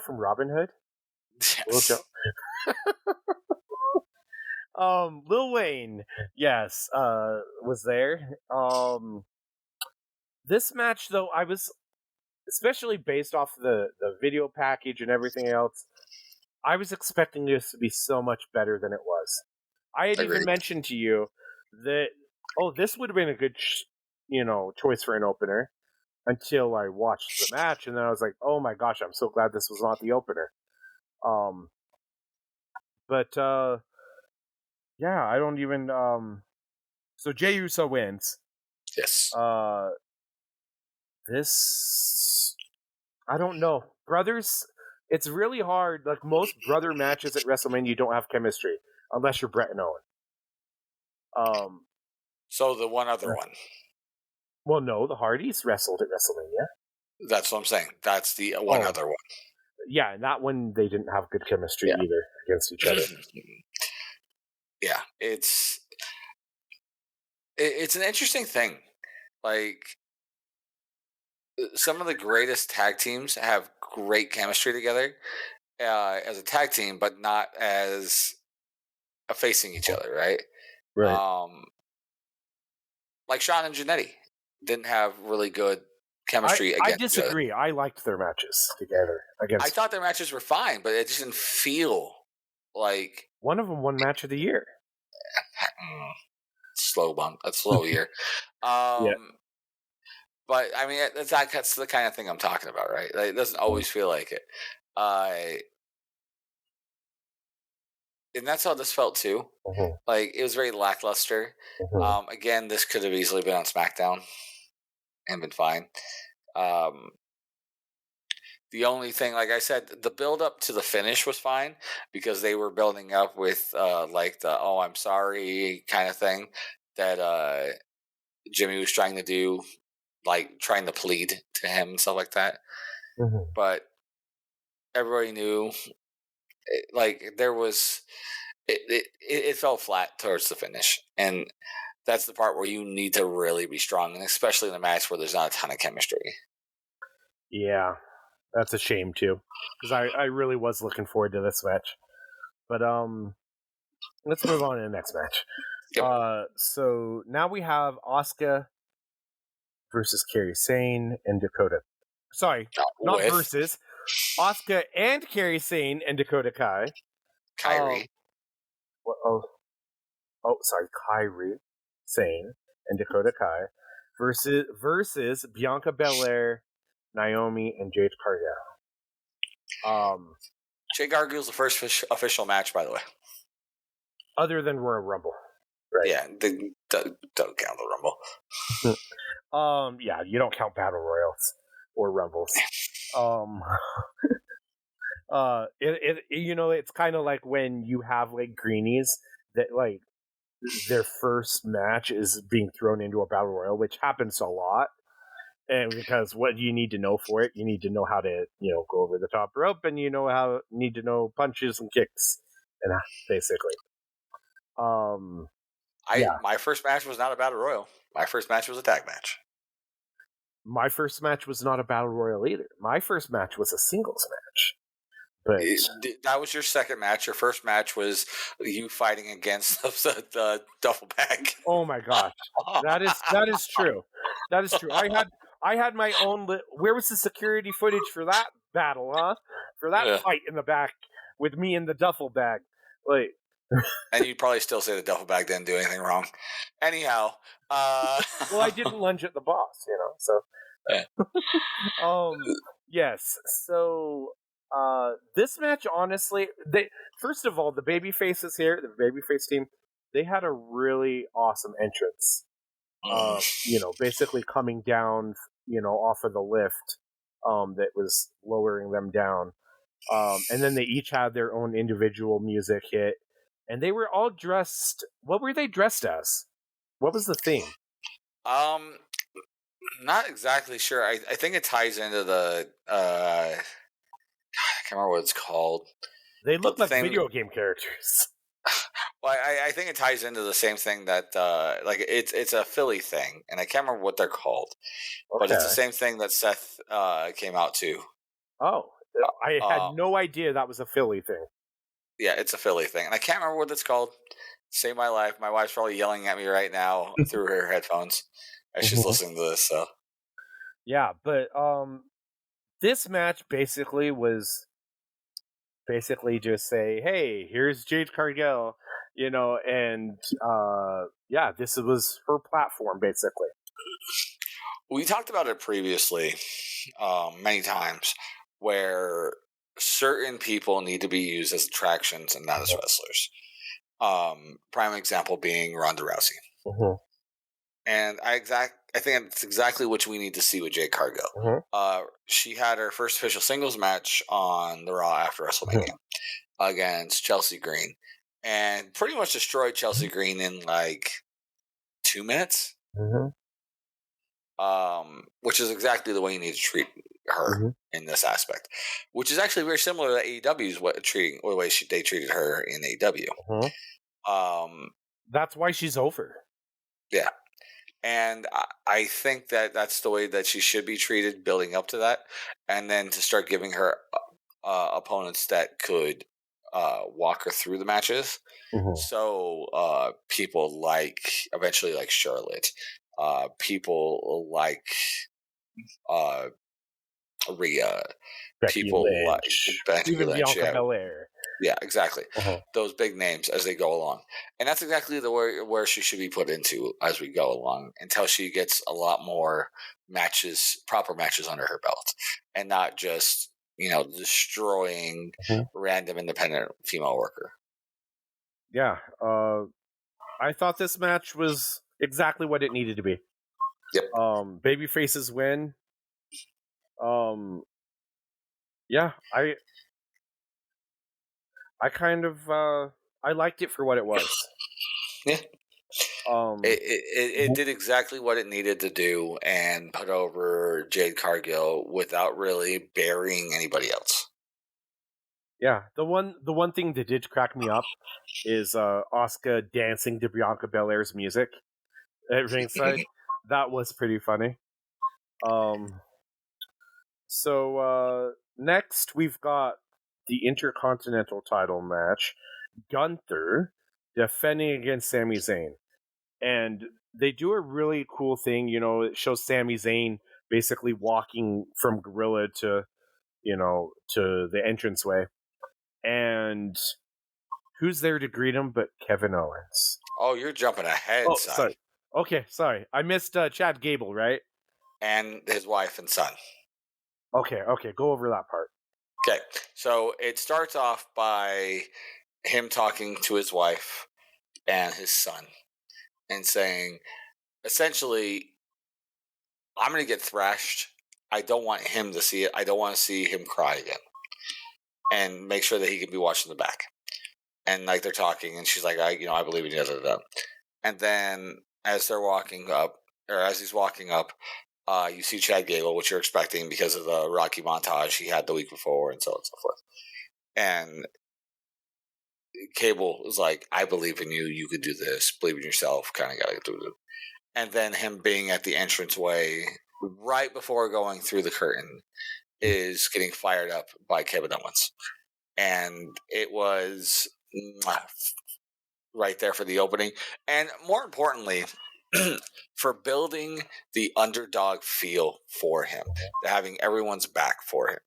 from Robin Hood? Yes. Lil Jon. Lil Wayne, yes, was there. This match though, I was, especially based off the video package and everything else, I was expecting this to be so much better than it was. I had even mentioned to you that, this would have been a good, choice for an opener, until I watched the match, and then I was like, oh my gosh, I'm so glad this was not the opener. Yeah, I don't even. So Jey Uso wins. Yes. This, I don't know, brothers. It's really hard. Like most brother matches at WrestleMania, you don't have chemistry unless you're Brett and Owen. So the one other one. Well, no, the Hardys wrestled at WrestleMania. That's what I'm saying. That's the one other one. Yeah, and that one they didn't have good chemistry either against each other. Yeah, it's an interesting thing. Like, some of the greatest tag teams have great chemistry together as a tag team, but not as facing each other, right? Right. Like Shawn and Jannetty didn't have really good chemistry against I disagree. each other. I liked their matches together. I thought their matches were fine, but it just didn't feel like... One of them won Match of the Year. Slow year. Yeah. But I mean, that's the kind of thing I'm talking about, right? Like, it doesn't always feel like it. And that's how this felt too. Like, it was very lackluster. Again, this could have easily been on SmackDown and been fine. The only thing, like I said, the build up to the finish was fine because they were building up with like the "oh, I'm sorry" kind of thing that Jimmy was trying to do, like trying to plead to him and stuff like that. But everybody knew, there was, it fell flat towards the finish, and that's the part where you need to really be strong, and especially in a match where there's not a ton of chemistry. Yeah. That's a shame too, because I really was looking forward to this match. But let's move on to the next match. Yep. So now we have Asuka versus Kairi Sane and Dakota. Sorry, not versus. Asuka and Kairi Sane and Dakota Kai. Kairi. Sorry, Kairi Sane and Dakota Kai versus Bianca Belair, Naomi, and Jade Cargill. Jade Cargill's the first official match, by the way. Other than Royal Rumble. Right. Yeah, don't count the Rumble. Yeah, you don't count Battle Royals or Rumbles. It's kind of like when you have like greenies that like their first match is being thrown into a battle royal, which happens a lot. And because what do you need to know for it? You need to know how to, go over the top rope, and need to know punches and kicks, and basically. Yeah. My first match was not a battle royal. My first match was a tag match. My first match was not a battle royal either. My first match was a singles match. But That was your second match. Your first match was you fighting against the duffel bag. oh my gosh, that is true. That is true. I had my own. Where was the security footage for that battle? Huh? For that Yeah. fight in the back with me in the duffel bag. Like, And you'd probably still say the duffel bag didn't do anything wrong. Anyhow, well, I didn't lunge at the boss, So, yeah. yes. So, this match, honestly, first of all, the baby faces here, the babyface team, they had a really awesome entrance. Basically coming down, off of the lift, that was lowering them down. And then they each had their own individual music hit, and they were all dressed. What were they dressed as? What was the theme? Not exactly sure. I think it ties into the I can't remember what it's called. They look like video game characters. Well, I think it ties into the same thing that like it's a Philly thing, and I can't remember what they're called, but it's the same thing that Seth came out to. Oh, I had no idea that was a Philly thing. Yeah, it's a Philly thing, and I can't remember what it's called. Save my life. My wife's probably yelling at me right now through her headphones as she's listening to this. So yeah, but this match basically was just say, hey, here's Jade Cargill, and yeah, this was her platform basically. We talked about it previously many times, where certain people need to be used as attractions and not as wrestlers. Prime example being Ronda Rousey. And I think it's exactly what we need to see with Jade Cargill. She had her first official singles match on the Raw after WrestleMania against Chelsea Green, and pretty much destroyed Chelsea Green in like 2 minutes. Which is exactly the way you need to treat her in this aspect, which is actually very similar to AEW's the way they treated her in AEW. That's why she's over. Yeah. And I think that that's the way that she should be treated, building up to that, and then to start giving her opponents that could walk her through the matches. So people eventually like Charlotte, people like Rhea, people like Becky even Lynch, Bianca Belair. Yeah, exactly. Those big names as they go along. And that's exactly the where she should be put into as we go along, until she gets a lot more proper matches under her belt, and not just, destroying random independent female worker. Yeah. I thought this match was exactly what it needed to be. Yep. Baby faces win. Yeah, I kind of I liked it for what it was. Yeah. It did exactly what it needed to do and put over Jade Cargill without really burying anybody else. Yeah, the one thing that did crack me up is Asuka dancing to Bianca Belair's music at ringside. That was pretty funny. So next we've got the Intercontinental title match. Gunther defending against Sami Zayn. And they do a really cool thing, it shows Sami Zayn basically walking from Gorilla to, to the entranceway. And who's there to greet him but Kevin Owens? Oh, you're jumping ahead, son. Sorry. Okay, sorry. I missed Chad Gable, right? And his wife and son. Okay, go over that part. Okay, so it starts off by him talking to his wife and his son and saying, essentially, I'm going to get thrashed. I don't want him to see it. I don't want to see him cry again. and make sure that he can be watching the back. And like they're talking, and she's like, I believe in you. Da, da, da. And then as they're walking up, or as he's walking up, you see Chad Gable, which you're expecting because of the Rocky montage he had the week before, and so on and so forth. And Cable is like, I believe in you. You could do this. Believe in yourself. Kind of got to do it. And then him being at the entranceway right before going through the curtain is getting fired up by Kevin Owens. And it was right there for the opening. And more importantly, for building the underdog feel for him, having everyone's back for him.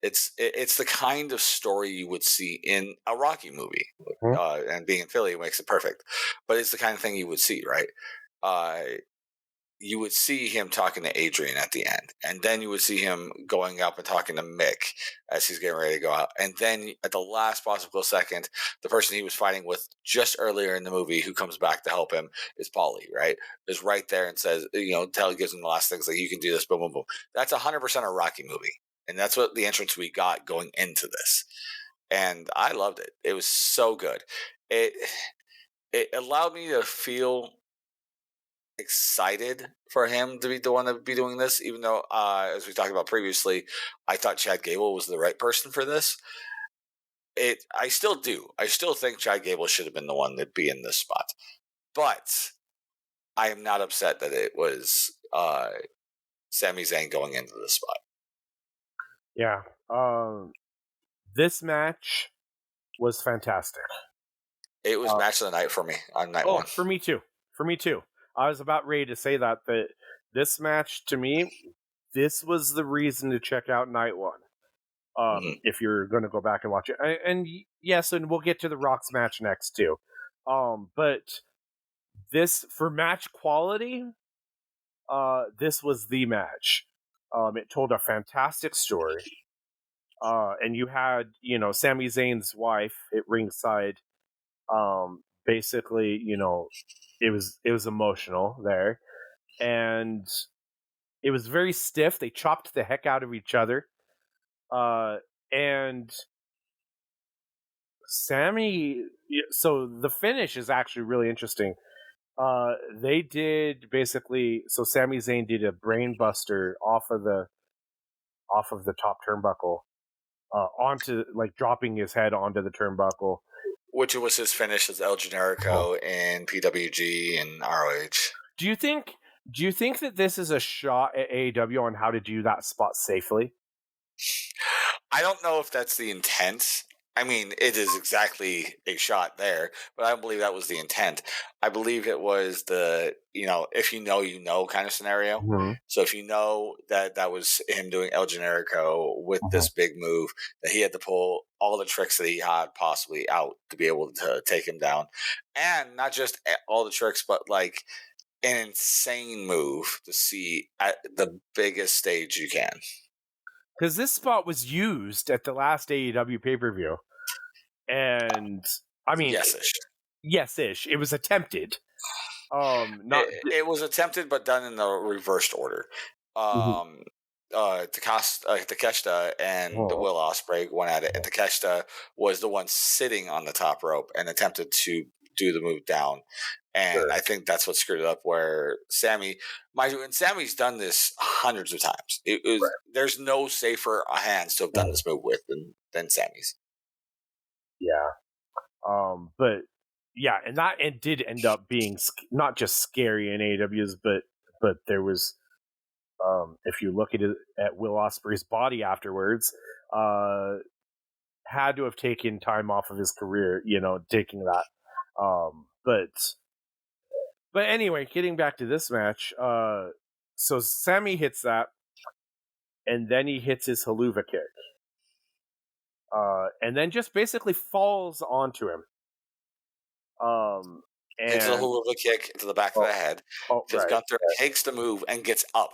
It's the kind of story you would see in a Rocky movie, and being in Philly makes it perfect. But it's the kind of thing you would see, right? You would see him talking to Adrian at the end, and then you would see him going up and talking to Mick as he's getting ready to go out, and then at the last possible second, the person he was fighting with just earlier in the movie, who comes back to help him, is Paulie, right? Is right there and says, Tell gives him the last things like, you can do this, boom, boom, boom. That's 100% a Rocky movie, and that's what the entrance we got going into this, and I loved it. It was so good. It allowed me to feel excited for him to be the one to be doing this, even though, as we talked about previously, I thought Chad Gable was the right person for this. I still do. I still think Chad Gable should have been the one to be in this spot. But I am not upset that it was Sami Zayn going into this spot. Yeah. This match was fantastic. It was match of the night for me on night one. For me too. I was about ready to say that this match, to me, this was the reason to check out night one. If you're going to go back and watch it. And yes, and we'll get to the Rock's match next too. But this, for match quality, this was the match. It told a fantastic story. And you had, Sami Zayn's wife at ringside. Basically, it was emotional there, and it was very stiff. They chopped the heck out of each other, and Sami. So the finish is actually really interesting. They did basically. So Sami Zayn did a brain buster off of the top turnbuckle, onto, like, dropping his head onto the turnbuckle, which was his finish as El Generico in PWG and ROH. Do you think that this is a shot at AEW on how to do that spot safely? I don't know if that's the intent. I mean, it is exactly a shot there, but I don't believe that was the intent. I believe it was the, if you know kind of scenario. Mm-hmm. So if you know that was him doing El Generico with this big move, that he had to pull all the tricks that he had possibly out to be able to take him down. And not just all the tricks, but like an insane move to see at the biggest stage you can. Because this spot was used at the last AEW pay-per-view. And, I mean... Yes-ish. It was attempted. It was attempted, but done in the reversed order. Takeshita and Will Ospreay went at it, and Takeshita was the one sitting on the top rope and attempted to do the move down. And I think that's what screwed it up, where Sami, mind you, and Sami's done this hundreds of times. There's no safer hands to have done this move with than Sami's. Yeah. But yeah, and that did end up being not just scary in AEW's, but there was, if you look at Will Ospreay's body afterwards, had to have taken time off of his career, taking that. But anyway, getting back to this match, so Sami hits that, and then he hits his haluva kick, and then just basically falls onto him. Hits a haluva kick to the back of the head. Because Gunther takes the move and gets up,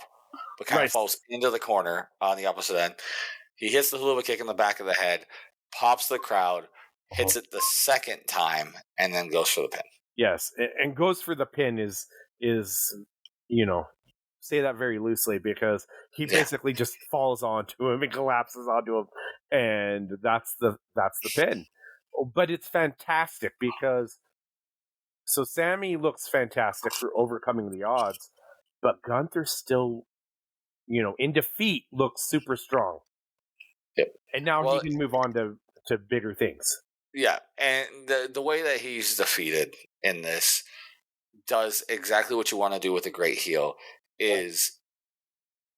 but kind of falls into the corner on the opposite end. He hits the haluva kick in the back of the head, pops the crowd, hits it the second time, and then goes for the pin. Yes, and goes for the pin is say that very loosely because he basically just falls onto him and collapses onto him, and that's the pin. But it's fantastic because so Sammy looks fantastic for overcoming the odds, but Gunther still, in defeat looks super strong. Yep. And now Well, he can move on to bigger things. yeah, and the way that he's defeated in this does exactly what you want to do with a great heel. Is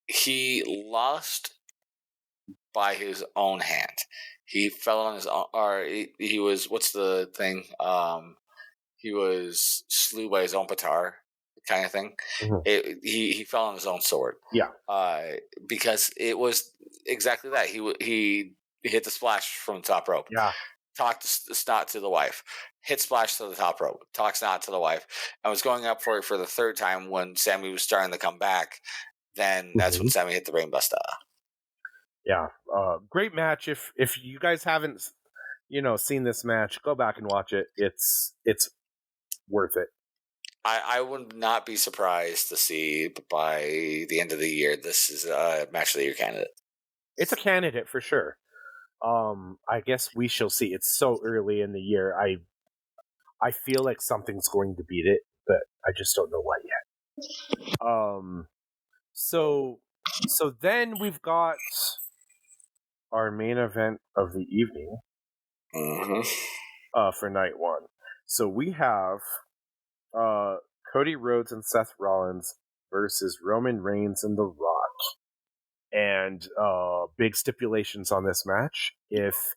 he lost by his own hand? He fell on his own, or he was, what's the thing? He was slew by his own petard, kind of thing. Mhm. He fell on his own sword. Yeah. Because it was exactly that. He hit the splash from the top rope. Yeah. Talked snot to the wife. Hit splash to the top rope. Talk snot to the wife. I was going up for it for the third time when Sammy was starting to come back. Then that's when Sammy hit the Rainbow Star. Yeah. Great match. If you guys haven't, seen this match, go back and watch it. It's worth it. I would not be surprised to see by the end of the year this is a match of the year candidate. It's a candidate for sure. I guess we shall see. It's so early in the year. I feel like something's going to beat it, but I just don't know what yet. So then we've got our main event of the evening. For night one. So we have Cody Rhodes and Seth Rollins versus Roman Reigns and The Rock. And big stipulations on this match. If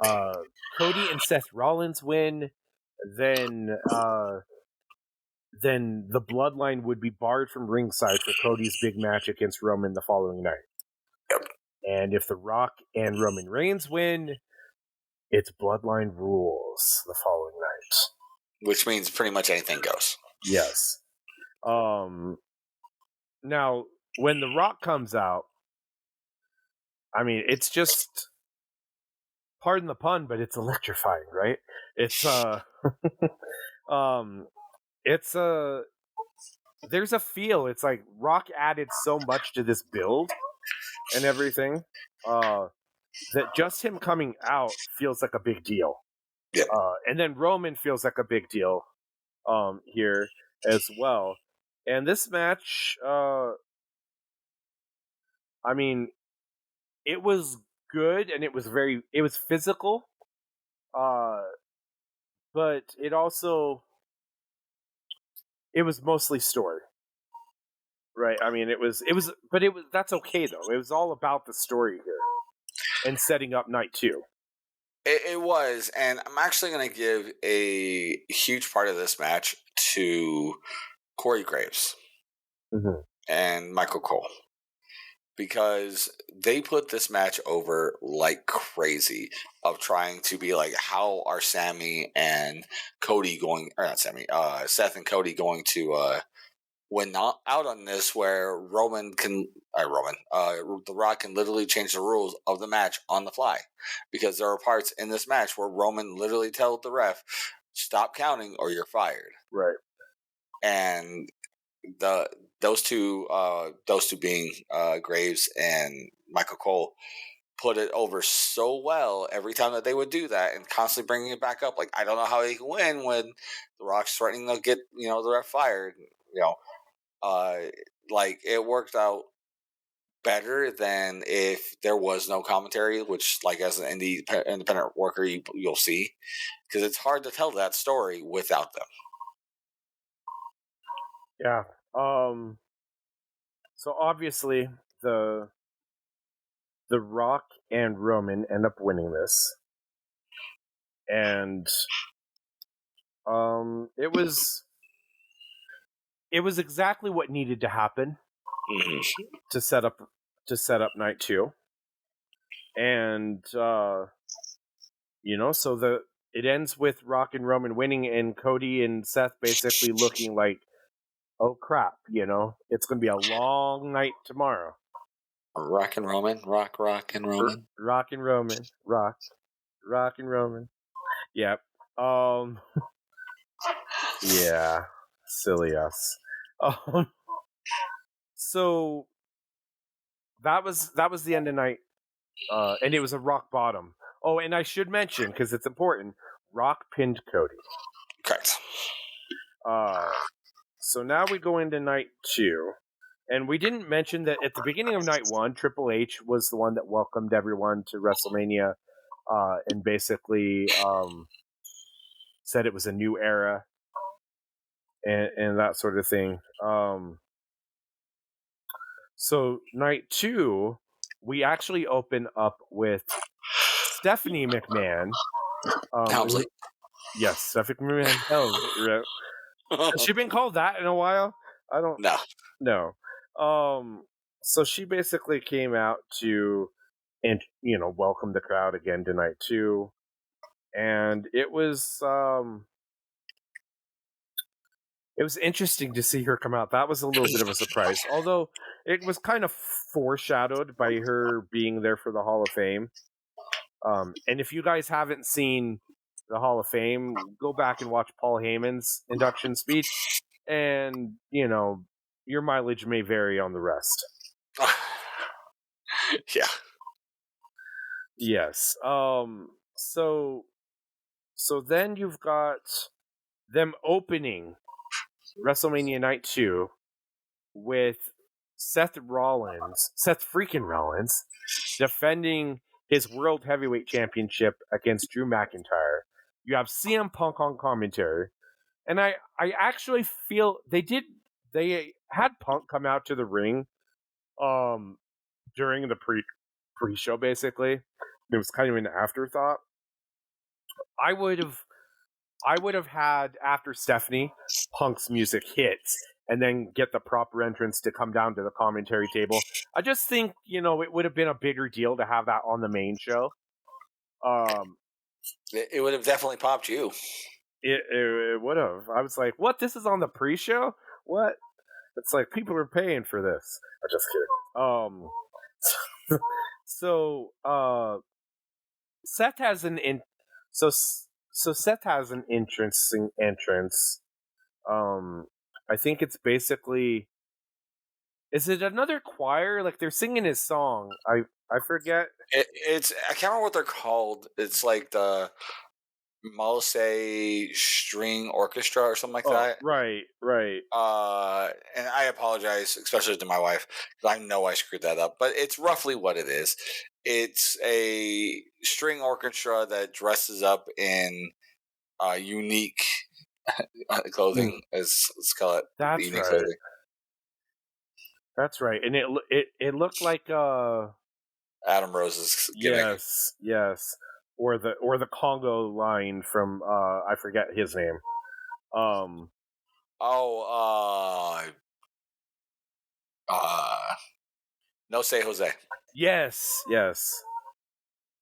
Cody and Seth Rollins win, then the bloodline would be barred from ringside for Cody's big match against Roman the following night. Yep. And if The Rock and Roman Reigns win, it's bloodline rules the following night. Which means pretty much anything goes. Yes. Now, when The Rock comes out, I mean, it's just, pardon the pun, but it's electrifying, right? It's there's a feel. It's like Rock added so much to this build and everything, that just him coming out feels like a big deal. Yeah. And then Roman feels like a big deal, here as well. And this match, I mean, it was good and it was physical, but it was mostly story, right? I mean, but that's okay though. It was all about the story here and setting up night two. It was, and I'm actually going to give a huge part of this match to Corey Graves and Michael Cole, because they put this match over like crazy of trying to be like, how are Sammy and Cody going, or not Sammy, Seth and Cody going to win not out on this, where The Rock can literally change the rules of the match on the fly, because there are parts in this match where Roman literally told the ref, stop counting or you're fired. Right. And those two being Graves and Michael Cole, put it over so well every time that they would do that, and constantly bringing it back up. Like, I don't know how he can win when The Rock's threatening to get the ref fired. Like, it worked out better than if there was no commentary, which, like, as an independent worker, you'll see, because it's hard to tell that story without them. Yeah. So obviously the Rock and Roman end up winning this, and it was exactly what needed to happen to set up night two, and so it ends with Rock and Roman winning, and Cody and Seth basically looking like, oh crap, it's going to be a long night tomorrow. Rock and Roman, rock and Roman, rock and Roman, rock and Roman. Yep. Yeah, silly us. So that was the end of night, and it was a Rock bottom. Oh, and I should mention, because it's important, Rock pinned Cody. Correct. So now we go into night 2. And we didn't mention that at the beginning of night 1, Triple H was the one that welcomed everyone to WrestleMania, and basically said it was a new era and that sort of thing. So night 2, we actually open up with Stephanie McMahon. Helmsley. Yes, Stephanie McMahon. Has she been called that in a while? I don't No. So she basically came out to, and welcome the crowd again to night 2, and it was interesting to see her come out. That was a little bit of a surprise, although it was kind of foreshadowed by her being there for the Hall of Fame. And if you guys haven't seen the Hall of Fame, go back and watch Paul Heyman's induction speech, and your mileage may vary on the rest. Yeah. Yes. So then you've got them opening WrestleMania Night 2 with Seth freaking Rollins, defending his World Heavyweight Championship against Drew McIntyre. You have CM Punk on commentary, and I actually feel they had Punk come out to the ring during the pre-show. Basically, it was kind of an afterthought. I would have had, after Stephanie, Punk's music hits, and then get the proper entrance to come down to the commentary table. I just think, it would have been a bigger deal to have that on the main show. It would have definitely popped you. It would have. I was like, what? This is on the pre-show? What? It's like, people are paying for this. I'm just kidding. So Seth has Seth has an interesting entrance. I think it's basically, is it another choir? Like, they're singing his song. I forget. It's I can't remember what they're called. It's like the Malsay String Orchestra or something like that. Right. And I apologize, especially to my wife, because I know I screwed that up. But it's roughly what it is. It's a string orchestra that dresses up in unique clothing, as let's call it. That's unique right. clothing. That's right, and it looked like Adam Rose's gimmick. Yes, or the Congo line from I forget his name. No Say Jose. Yes.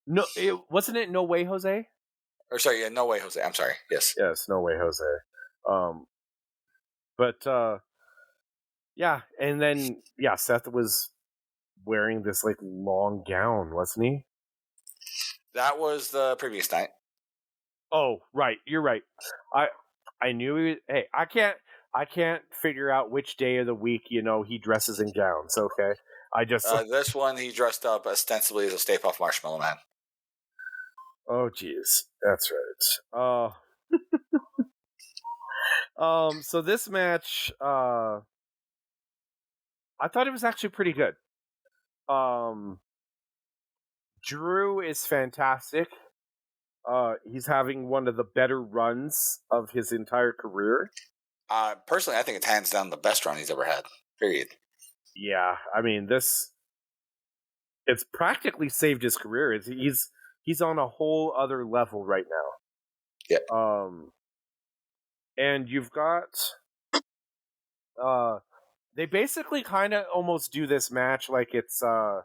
No, wasn't it No Way Jose? Or sorry, yeah, No Way Jose. I'm sorry. Yes, No Way Jose. But yeah, and then Seth was wearing this like long gown, wasn't he? That was the previous night. Oh, right. You're right. I knew. Hey, I can't figure out which day of the week he dresses in gowns. Okay, I just this one he dressed up ostensibly as a Stay Puft Marshmallow Man. Oh, geez, that's right. So this match, I thought it was actually pretty good. Drew is fantastic. He's having one of the better runs of his entire career. Personally, I think it's hands down the best run he's ever had. Period. Yeah, I mean it's practically saved his career. He's on a whole other level right now. Yeah. And you've got they basically kind of almost do this match like it's a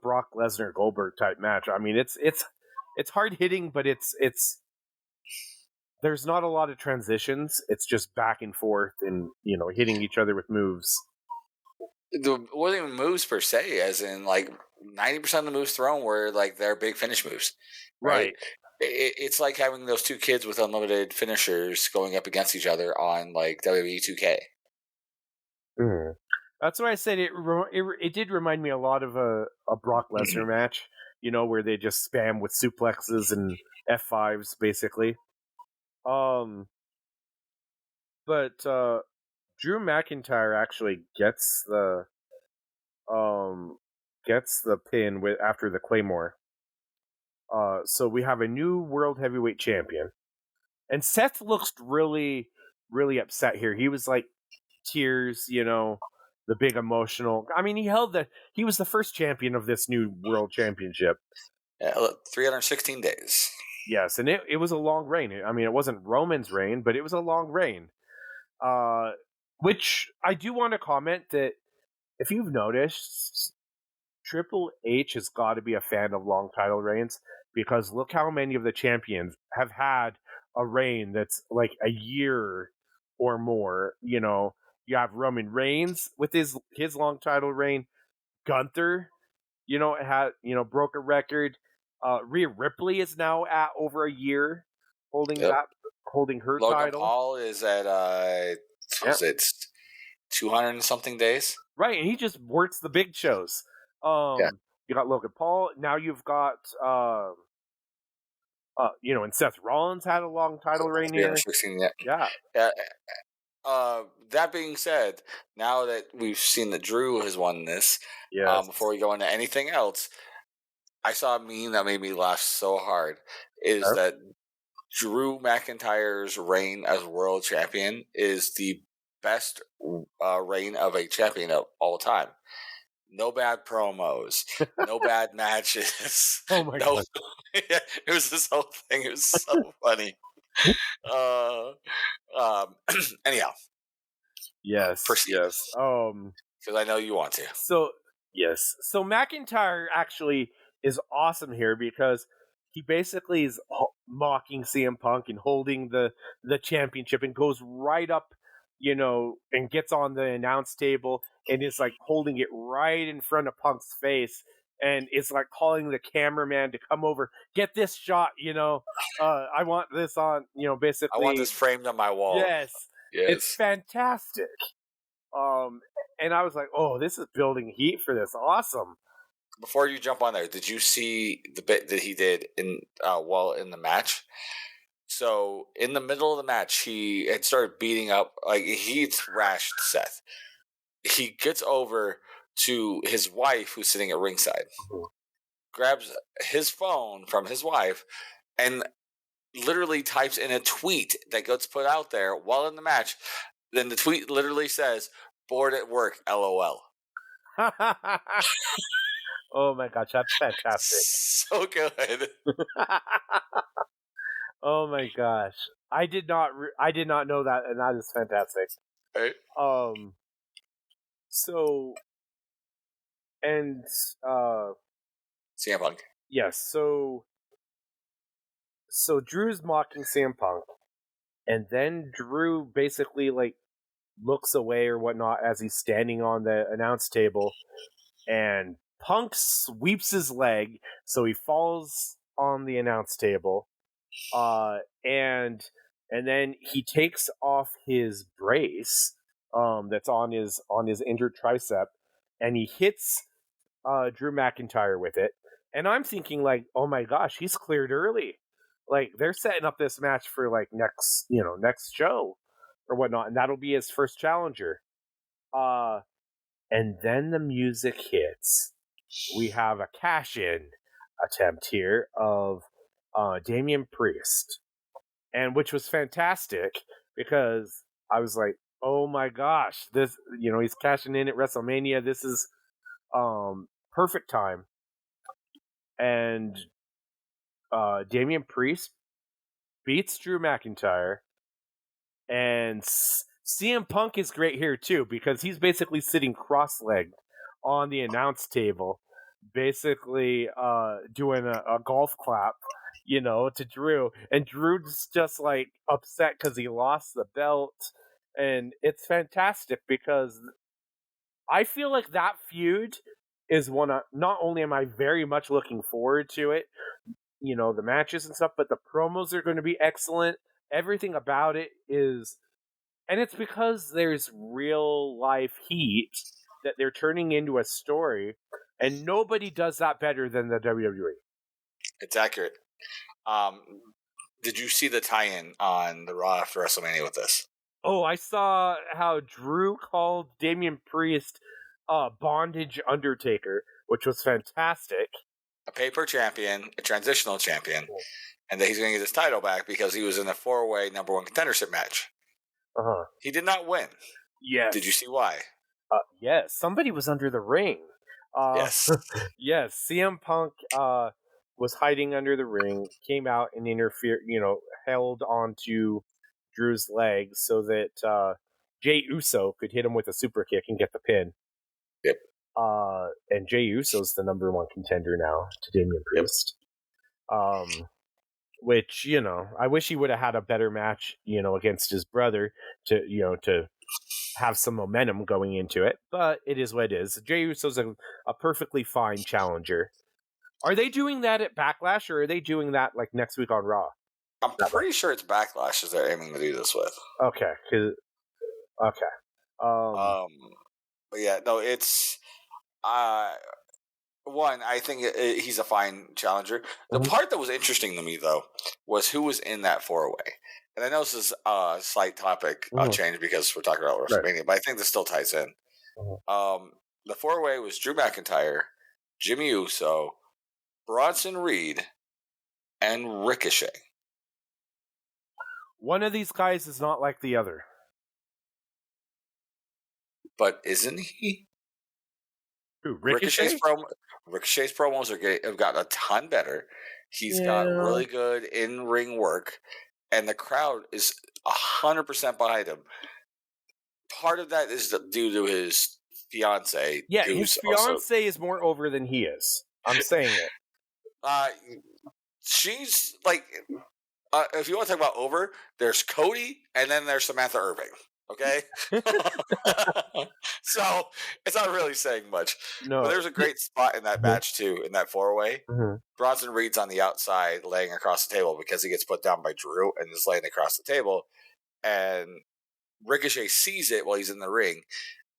Brock Lesnar Goldberg type match. I mean, it's hard hitting, but it's there's not a lot of transitions. It's just back and forth and hitting each other with moves. It wasn't even moves per se, as in like 90% of the moves thrown were like their big finish moves. Right. It's like having those two kids with unlimited finishers going up against each other on like WWE 2K. That's why I said it did remind me a lot of a Brock Lesnar match, where they just spam with suplexes and F5s basically. But Drew McIntyre actually gets the pin after the Claymore. So we have a new World Heavyweight Champion. And Seth looks really, really upset here. He was like tears, the big emotional. I mean, he was the first champion of this new World Championship. Yeah, look, 316 days. Yes, and it was a long reign. I mean, it wasn't Roman's reign, but it was a long reign. Which I do want to comment that if you've noticed, Triple H has got to be a fan of long title reigns, because look how many of the champions have had a reign that's like a year or more. You have Roman Reigns with his long title reign. Gunther, broke a record. Rhea Ripley is now at over a year holding Yep. her Logan title. Paul is at was it 200 and something days? Right, and he just works the big shows. Yeah. You got Logan Paul. Now you've got and Seth Rollins had a long title reign here. 316, Yeah. That being said, now that we've seen that Drew has won this, Yes. before we go into anything else, I saw a meme that made me laugh so hard. Is that Drew McIntyre's reign as world champion is the best reign of a champion of all time. No bad promos, no bad matches. Oh my god! It was this whole thing. It was so funny. Anyhow. Yes. Proceed. Yes. Because I know you want to. So yes. So McIntyre actually is awesome here because he basically is mocking CM Punk and holding the championship and goes right up, and gets on the announce table and is like holding it right in front of Punk's face. And it's like calling the cameraman to come over, get this shot, I want this on, basically. I want this framed on my wall. Yes. It's fantastic. And I was like, oh, this is building heat for this. Awesome. Before you jump on there, did you see the bit that he did in the match? So in the middle of the match, he had started beating up, like he thrashed Seth. He gets over to his wife, who's sitting at ringside, grabs his phone from his wife, and literally types in a tweet that gets put out there while in the match. Then the tweet literally says, "Bored at work, LOL." Oh my gosh, that's fantastic. So good. Oh my gosh. I did not know that, and that is fantastic. Right. So, and CM Punk. Yes, so Drew's mocking CM Punk, and then Drew basically like looks away or whatnot as he's standing on the announce table, and Punk sweeps his leg, so he falls on the announce table, and then he takes off his brace, that's on his injured tricep, and he hits Drew McIntyre with it. And I'm thinking like, oh my gosh, he's cleared early. Like they're setting up this match for like next show or whatnot, and that'll be his first challenger. And then the music hits. We have a cash-in attempt here of Damian Priest, and which was fantastic because I was like, oh my gosh, this he's cashing in at WrestleMania. This is perfect time. And Damian Priest beats Drew McIntyre, and CM Punk is great here too because he's basically sitting cross-legged on the announce table, basically doing a golf clap, to Drew, and Drew's just like upset because he lost the belt, and it's fantastic because I feel like that feud is one of, not only am I very much looking forward to it, the matches and stuff, but the promos are going to be excellent. Everything about it is, and it's because there's real life heat that they're turning into a story, and nobody does that better than the WWE. It's accurate. Did you see the tie-in on the Raw after WrestleMania with this? Oh, I saw how Drew called Damian Priest bondage Undertaker, which was fantastic. A paper champion, a transitional champion, Cool. and that he's going to get his title back because he was in a 4-way number 1 contendership match. Uh-huh. He did not win. Yes. Did you see why? Yes. Somebody was under the ring. Yes. Yes. CM Punk was hiding under the ring, came out and interfered, held onto Drew's legs so that Jey Uso could hit him with a super kick and get the pin. Yep. And Jey Uso's the number 1 contender now to Damian Priest. Yep. Which, I wish he would have had a better match, against his brother to have some momentum going into it. But it is what it is. Jey Uso's a perfectly fine challenger. Are they doing that at Backlash, or are they doing that like next week on Raw? I'm pretty sure it's Backlash as they're aiming to do this with. Okay. Okay. But yeah, no, it's one. I think he's a fine challenger. The part that was interesting to me though was who was in that 4-way. And I know this is a slight topic change because we're talking about WrestleMania, right. But I think this still ties in. The 4-way was Drew McIntyre, Jimmy Uso, Bronson Reed, and Ricochet. One of these guys is not like the other. But isn't he? Who, Ricochet? Ricochet's promos have gotten a ton better. He's got really good in-ring work, and the crowd is 100% behind him. Part of that is due to his fiance. Yeah, his fiance is more over than he is. I'm saying it. She's like, if you want to talk about over, there's Cody, and then there's Samantha Irving. Okay, so it's not really saying much. No, but there's a great spot in that match too, in that 4-way. Bronson Reed's on the outside, laying across the table because he gets put down by Drew and is laying across the table, and Ricochet sees it while he's in the ring,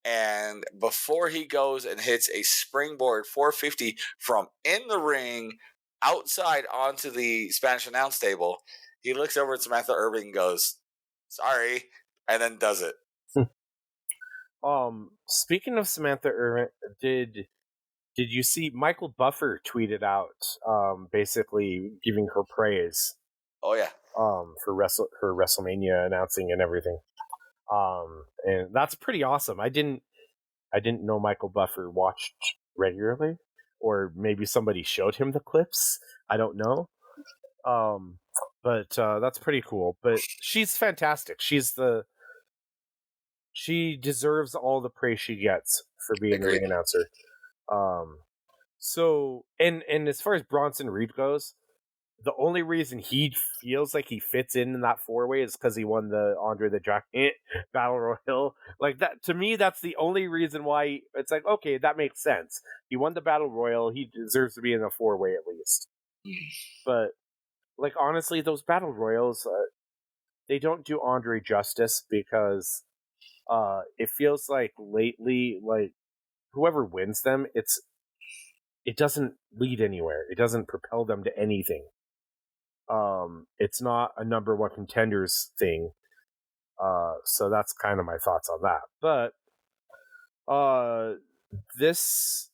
and before he goes and hits a springboard 450 from in the ring outside onto the Spanish announce table, he looks over at Samantha Irving and goes, "Sorry." And then does it. Speaking of Samantha Irving, did you see Michael Buffer tweeted out basically giving her praise? Oh yeah. For her WrestleMania announcing and everything. And that's pretty awesome. I didn't know Michael Buffer watched regularly, or maybe somebody showed him the clips. I don't know. But that's pretty cool. But she's fantastic. She deserves all the praise she gets for being a ring announcer. So and as far as Bronson Reed goes, the only reason he feels like he fits in that 4-way is because he won the Andre the Giant Battle Royal. Like that, to me, that's the only reason why it's like, okay, that makes sense. He won the Battle Royal. He deserves to be in the 4-way at least. But like honestly, those Battle Royals, they don't do Andre justice because it feels like lately, like whoever wins them, it doesn't lead anywhere. It doesn't propel them to anything. It's not a number 1 contenders thing. So that's kind of my thoughts on that. But this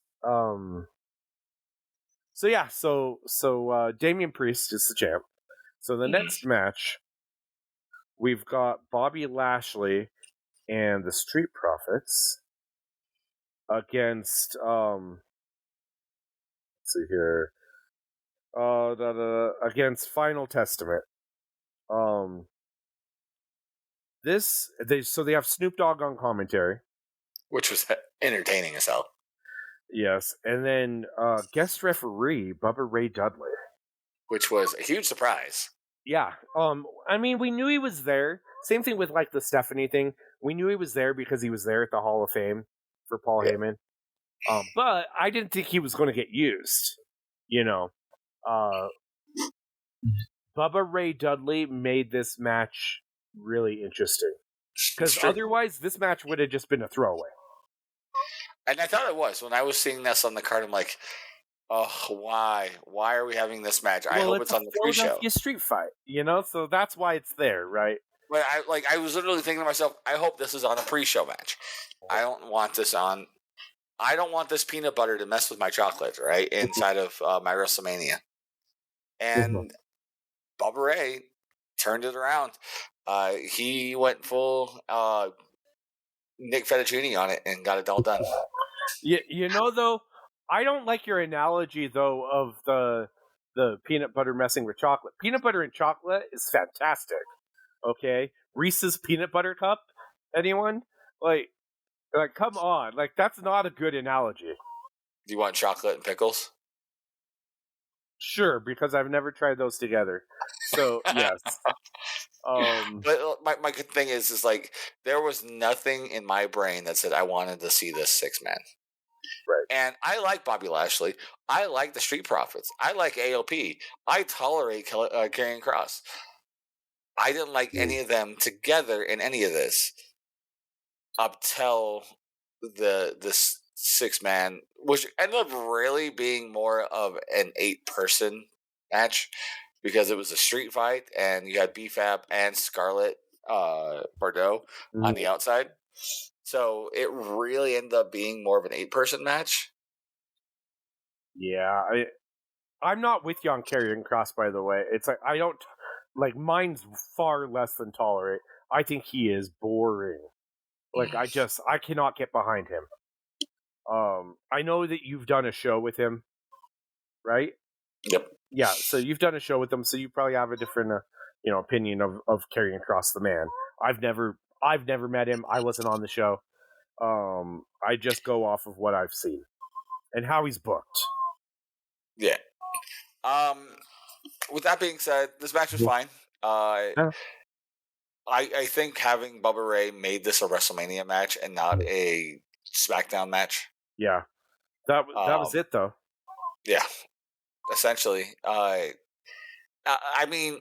so yeah, so Damian Priest is the champ. So the next match, we've got Bobby Lashley and the Street Profits against let's see here, against Final Testament. They have Snoop Dogg on commentary, which was entertaining as hell. Yes, and then guest referee Bubba Ray Dudley, which was a huge surprise. Yeah, I mean, we knew he was there. Same thing with like the Stephanie thing. We knew he was there because he was there at the Hall of Fame for Paul Heyman. But I didn't think he was going to get used. Bubba Ray Dudley made this match really interesting, because otherwise this match would have just been a throwaway. And I thought it was when I was seeing this on the card. I'm like, oh, why? Why are we having this match? I Well, hope it's it's a on the pre-show. Philadelphia street fight, so that's why it's there, right? But I was literally thinking to myself, I hope this is on a pre-show match. I don't want this on. I don't want this peanut butter to mess with my chocolate, right, inside of my WrestleMania. And Bubba Ray turned it around. He went full Nick Fettuccine on it and got it all done. Though, I don't like your analogy though of the peanut butter messing with chocolate. Peanut butter and chocolate is fantastic. Okay, Reese's peanut butter cup. Anyone like come on, like that's not a good analogy. Do you want chocolate and pickles? Sure, because I've never tried those together. So yes. But my good thing is like there was nothing in my brain that said I wanted to see this 6-man. Right. And I like Bobby Lashley. I like the Street Profits. I like AOP. I tolerate Karrion Kross. I didn't like any of them together in any of this up till this 6-man, which ended up really being more of an 8-person match because it was a street fight and you had BFAB and Scarlett Bordeaux on the outside. So it really ended up being more of an 8-person match. Yeah, I'm not with you on Karrion Kross, by the way. It's like I don't like mine's far less than tolerate. I think he is boring. Like I cannot get behind him. I know that you've done a show with him, right? Yep. Yeah, so you've done a show with him, so you probably have a different, opinion of Karrion Kross the man. I've never met him. I wasn't on the show. I just go off of what I've seen and how he's booked. Yeah. With that being said, this match was fine. Yeah. I think having Bubba Ray made this a WrestleMania match and not a SmackDown match. Yeah, that was it though. Yeah, essentially. I mean,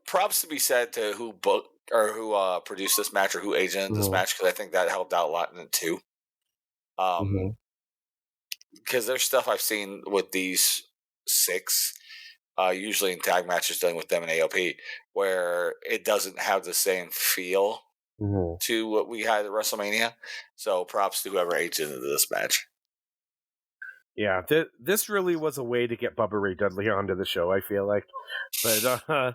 props to be said to who booked or who produced this match or who agented this match because I think that helped out a lot in it too. Because there's stuff I've seen with these 6. Usually in tag matches dealing with them in AOP, where it doesn't have the same feel to what we had at WrestleMania. So props to whoever agented this match. Yeah, this really was a way to get Bubba Ray Dudley onto the show, I feel like. But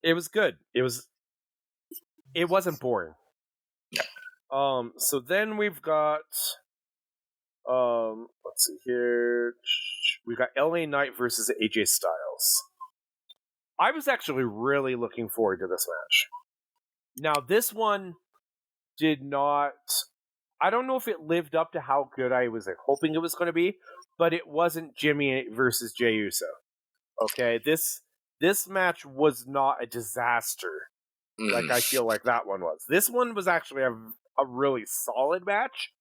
it was good. It wasn't boring. Yeah. So then we've got let's see here. We got LA Knight versus AJ Styles. I was actually really looking forward to this match. Now, this one did not. I don't know if it lived up to how good I was hoping it was going to be, but it wasn't Jimmy versus Jey Uso. Okay, this match was not a disaster like I feel like that one was. This one was actually a really solid match.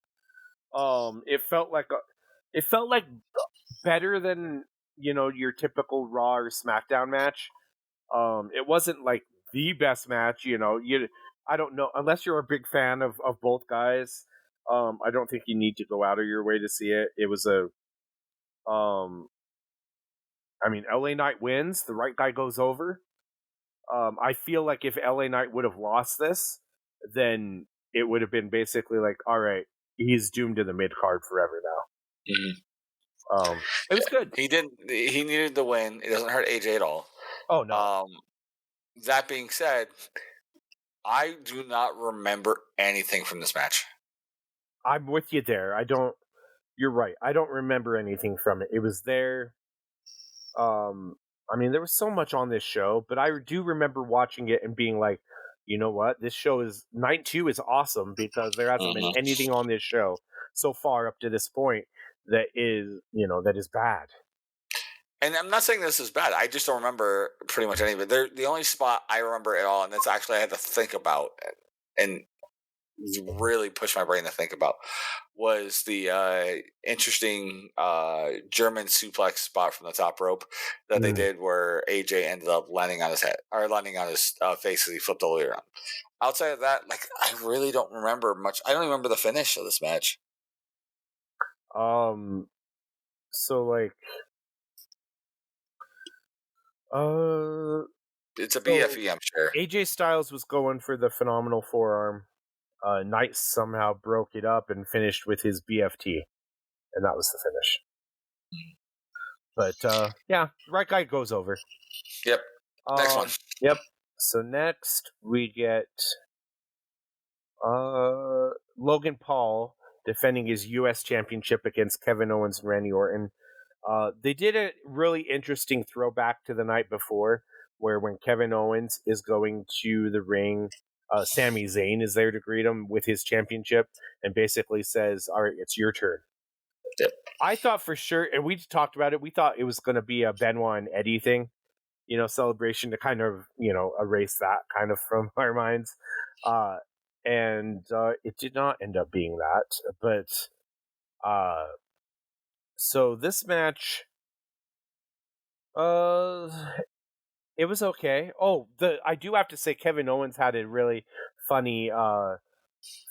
It felt like better than your typical Raw or SmackDown match. It wasn't like the best match. I don't know unless you're a big fan of both guys. I don't think you need to go out of your way to see it. It was LA Knight wins. The right guy goes over. I feel like if LA Knight would have lost this, then it would have been basically like, all right, he's doomed to the mid card forever now. It was good. He didn't. He needed the win. It doesn't hurt AJ at all. Oh no. That being said, I do not remember anything from this match. I'm with you there. You're right. I don't remember anything from it. It was there. There was so much on this show, but I do remember watching it and being like, you know what? This show Night 2 is awesome because there hasn't been anything on this show so far up to this point that is bad. And I'm not saying this is bad. I just don't remember pretty much any of it. The only spot I remember at all, and that's actually I had to think about and really push my brain to think about, was the interesting German suplex spot from the top rope that they did where AJ ended up landing on his head or landing on his face as he flipped all the way around. Outside of that, I really don't remember much. I don't remember the finish of this match. So like, It's a so BFE, I'm sure. AJ Styles was going for the phenomenal forearm. Knight somehow broke it up and finished with his BFT, and that was the finish. But yeah, right guy goes over. Yep. Next one. Yep. So next we get Logan Paul defending his U.S. Championship against Kevin Owens and Randy Orton. They did a really interesting throwback to the night before, where when Kevin Owens is going to the ring, Sami Zayn is there to greet him with his championship and basically says, "All right, it's your turn." Yep. I thought for sure, and we talked about it. We thought it was going to be a Benoit and Eddie thing, celebration to kind of erase that kind of from our minds. And it did not end up being that. But so this match, it was okay. Oh, I do have to say Kevin Owens had a really funny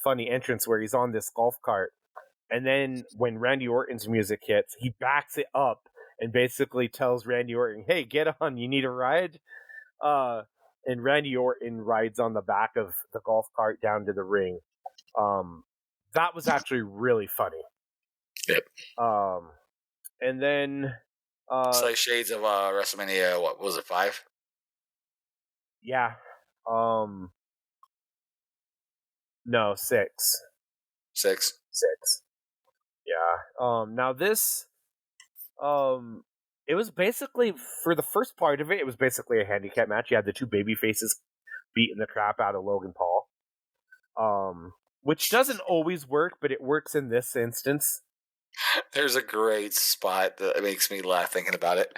entrance where he's on this golf cart, and then when Randy Orton's music hits, he backs it up and basically tells Randy Orton, "Hey, get on! You need a ride." And Randy Orton rides on the back of the golf cart down to the ring. That was actually really funny. Yep. And then It's like shades of WrestleMania. What was it? 5? Yeah. No, 6. 6. 6. Yeah. Now this, it was basically, for the first part of it, it was basically a handicap match. You had the two baby faces beating the crap out of Logan Paul. Which doesn't always work, but it works in this instance. There's a great spot that makes me laugh thinking about it.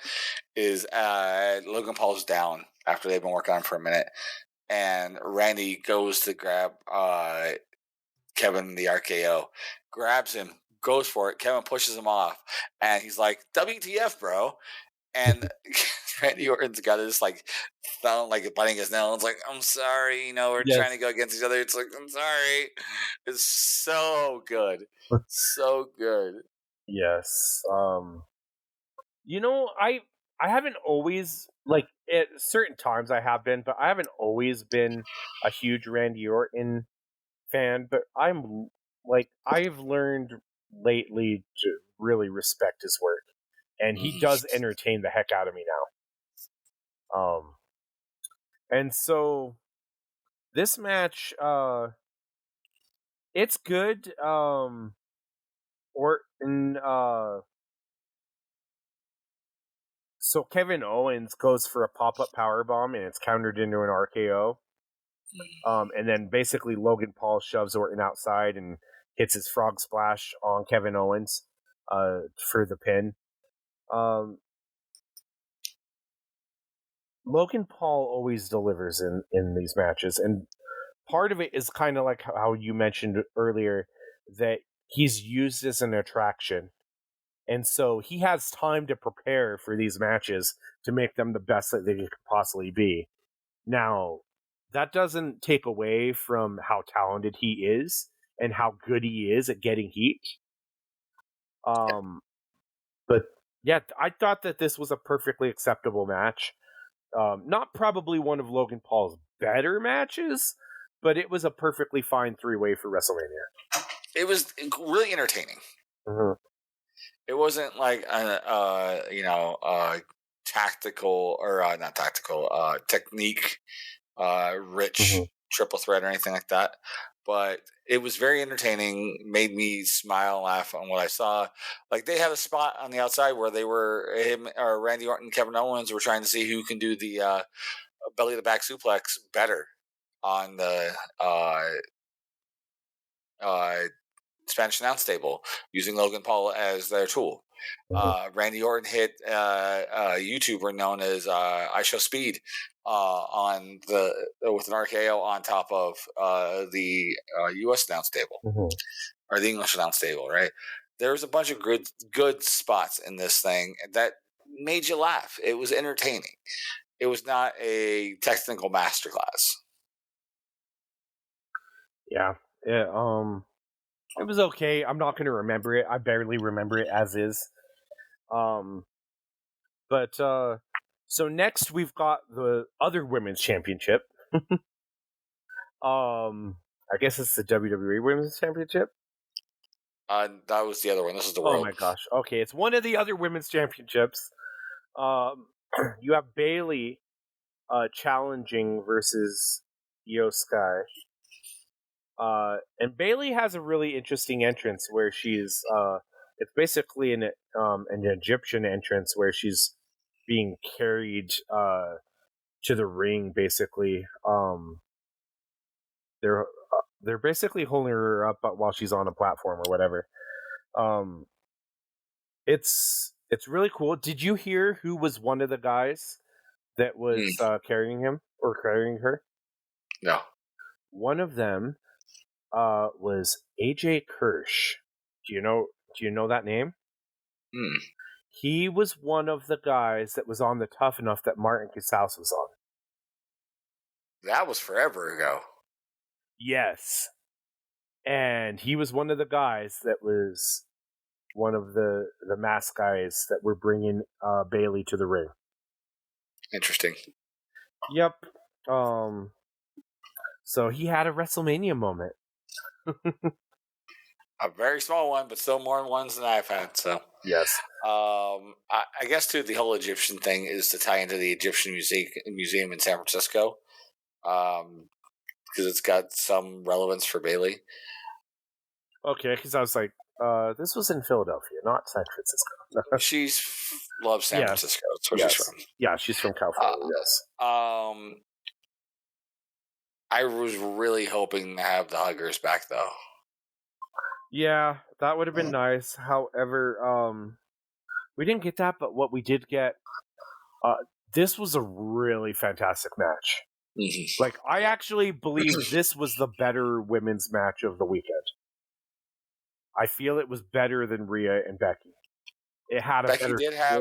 Is Logan Paul's down after they've been working on for a minute, and Randy goes to grab Kevin the RKO, grabs him, goes for it. Kevin pushes him off, and he's like, "WTF, bro?" And Randy Orton's got this like thumb, like biting his nail. It's like, "I'm sorry, we're trying to go against each other." It's like, "I'm sorry." It's so good, so good. Yes. I haven't always, like, at certain times I have been, but I haven't always been a huge Randy Orton fan. But I've learned lately to really respect his work, and he does entertain the heck out of me now. And so this match, it's good. Orton, so Kevin Owens goes for a pop-up powerbomb, and it's countered into an RKO. And then basically Logan Paul shoves Orton outside and hits his frog splash on Kevin Owens for the pin. Logan Paul always delivers in these matches, and part of it is kind of like how you mentioned earlier, that he's used as an attraction. And so he has time to prepare for these matches to make them the best that they could possibly be. Now, that doesn't take away from how talented he is and how good he is at getting heat. But yeah, I thought that this was a perfectly acceptable match. Not probably one of Logan Paul's better matches, but it was a perfectly fine 3-way for WrestleMania. It was really entertaining. Mm-hmm. It wasn't like tactical or not tactical, technique rich triple threat or anything like that. But it was very entertaining, made me smile, laugh on what I saw. Like, they had a spot on the outside where they were, him or Randy Orton, Kevin Owens were trying to see who can do the belly to back suplex better on the Spanish announce table, using Logan Paul as their tool. Randy Orton hit a YouTuber known as I Show Speed on with an RKO on top of the U.S. announce table, or the English announce table. Right, there was a bunch of good spots in this thing that made you laugh. It was entertaining. It was not a technical masterclass. Yeah. It was okay. I'm not going to remember it. I barely remember it as is. But so next we've got the other women's championship. I guess it's the WWE Women's Championship. That was the other one. This is the Oh world. my gosh. Okay, it's one of the other women's championships. You have Bailey challenging versus Io Sky. And Bailey has a really interesting entrance where she's it's basically an Egyptian entrance where she's being carried to the ring. Basically, they're basically holding her up while she's on a platform or whatever. It's really cool. Did you hear who was one of the guys that was carrying him or carrying her? No. One of them was AJ Kirsch. Do you know that name? He was one of the guys that was on the Tough Enough that Martin Casals was on. That was forever ago. Yes. And he was one of the guys that was one of the mask guys that were bringing Bailey to the ring. Interesting. Yep. So he had a WrestleMania moment. A very small one, but still more ones than I've had. So yes. I guess too the whole Egyptian thing is to tie into the Egyptian museum in San Francisco, because it's got some relevance for Bailey. Okay, because I was like, this was in Philadelphia, not San Francisco. She loves San Francisco. That's where she's from. Yeah, she's from California. Yes. I was really hoping to have the Huggers back, though. Yeah, that would have been nice. However, we didn't get that, but what we did get, this was a really fantastic match. Mm-hmm. Like, I actually believe this was the better women's match of the weekend. I feel it was better than Rhea and Becky. It had Becky did have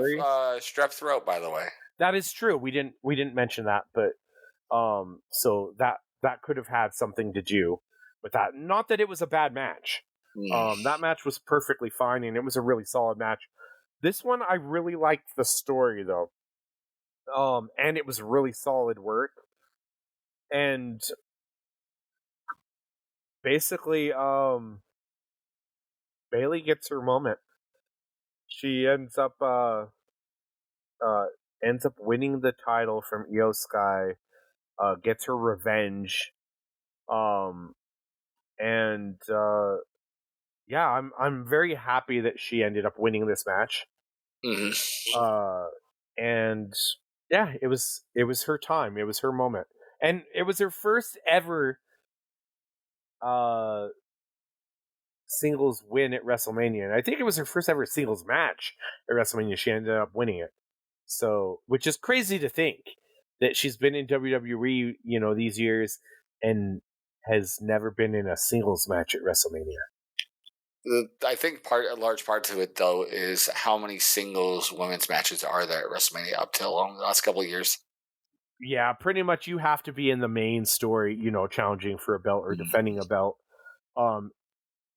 strep throat, by the way. That is true. We didn't mention that, but so that could have had something to do with that. Not that it was a bad match. That match was perfectly fine, and it was a really solid match. This one, I really liked the story, though. And it was really solid work. And basically, Bailey gets her moment. She ends up winning the title from Io Sky, gets her revenge, and yeah, I'm very happy that she ended up winning this match. Mm-hmm. And yeah, it was her time. It was her moment, and it was her first ever singles win at WrestleMania, and I think it was her first ever singles match at WrestleMania. She ended up winning it, so which is crazy to think that she's been in WWE, these years, and has never been in a singles match at WrestleMania. I think a large part to it, though, is how many singles women's matches are there at WrestleMania up till the last couple of years. Yeah, pretty much you have to be in the main story, challenging for a belt or defending a belt.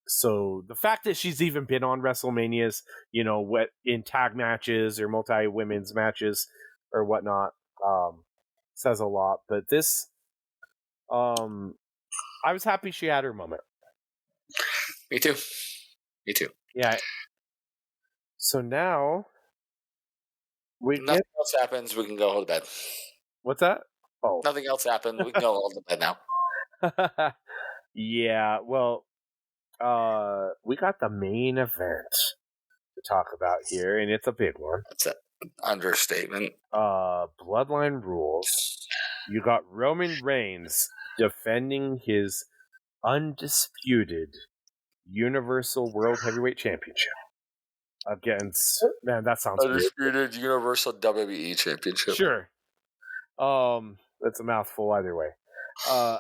So the fact that she's even been on WrestleManias, in tag matches or multi-women's matches or whatnot, says a lot. But this, I was happy she had her moment. Me too. Yeah. So now, nothing else happens. We can go to bed. What's that? Oh, nothing else happened. We can go to bed now. Yeah. Well, we got the main event to talk about here, and it's a big one. That's an understatement. Bloodline Rules. You got Roman Reigns defending his undisputed Universal World Heavyweight Championship against, man, that sounds undisputed weird. Universal WWE Championship. Sure. That's a mouthful either way.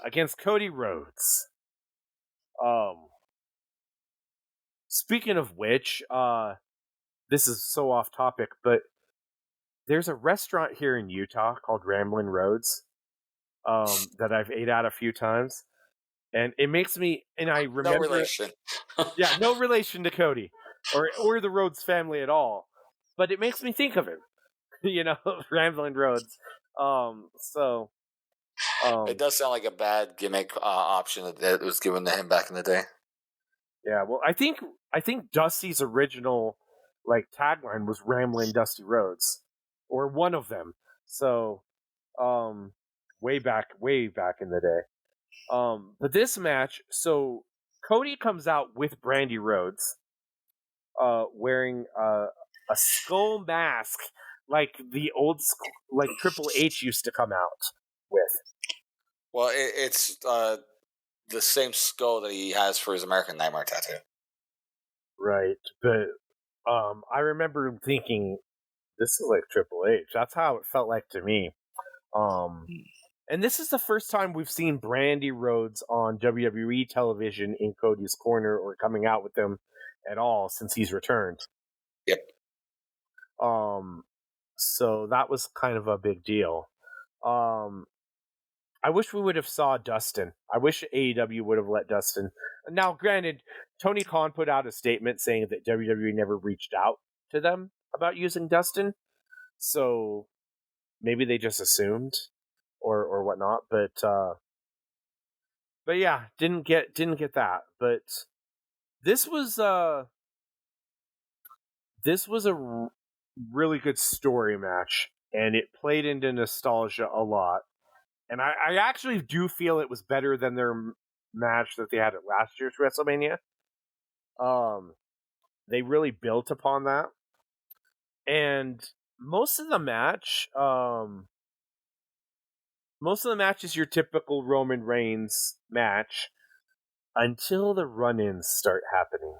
Against Cody Rhodes. Speaking of which, this is so off topic, but there's a restaurant here in Utah called Ramblin' Roads that I've ate at a few times. And it makes me, and I No remember, relation. yeah, no relation to Cody or the Rhodes family at all, but it makes me think of him, Ramblin' Rhodes. So, It does sound like a bad gimmick option that was given to him back in the day. yeah, well, I think Dusty's original like tagline was "Ramblin' Dusty Rhodes," or one of them. So, um, way back in the day. But this match, so Cody comes out with Brandy Rhodes, wearing a skull mask like the like Triple H used to come out with. Well, it's the same skull that he has for his American Nightmare tattoo. Right, but I remember thinking this is like Triple H. That's how it felt like to me. And this is the first time we've seen Brandy Rhodes on WWE television in Cody's corner or coming out with them at all since he's returned. Yep. So that was kind of a big deal. I wish we would have saw Dustin. I wish AEW would have let Dustin. Now, granted, Tony Khan put out a statement saying that WWE never reached out to them about using Dustin, so maybe they just assumed or whatnot. But yeah, didn't get that. But this was a really good story match, and it played into nostalgia a lot. And I actually do feel it was better than their match that they had at last year's WrestleMania. They really built upon that, and most of the match is your typical Roman Reigns match until the run-ins start happening.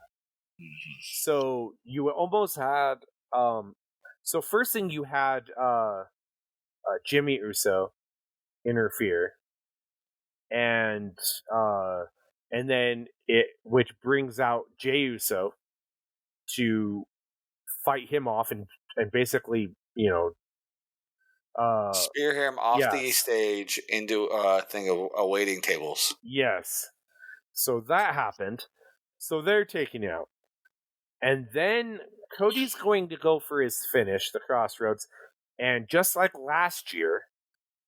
So you almost had so first thing you had Jimmy Uso interfere, and then it which brings out Jey Uso to fight him off and basically Spear him off the yes, stage into a thing of awaiting tables. yes. So that happened. So they're taking out, and then Cody's going to go for his finish, the Crossroads, and just like last year,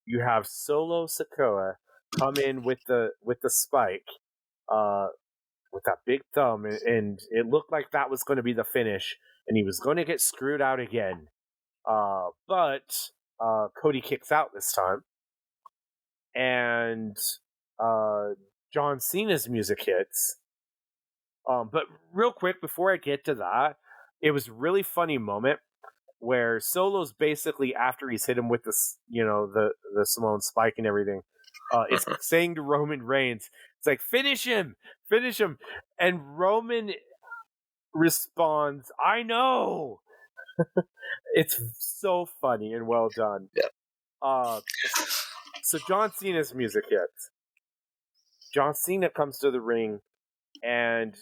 you have Solo Sikoa come in with the spike, with that big thumb, and it looked like that was going to be the finish, and he was going to get screwed out again. But Cody kicks out this time, and John Cena's music hits. But real quick, before I get to that, it was a really funny moment where Solo's basically after he's hit him with this, the Simone spike and everything, is saying to Roman Reigns, it's like finish him, and Roman responds, "I know." It's so funny and well done. Yeah. So John Cena's music hits. John Cena comes to the ring and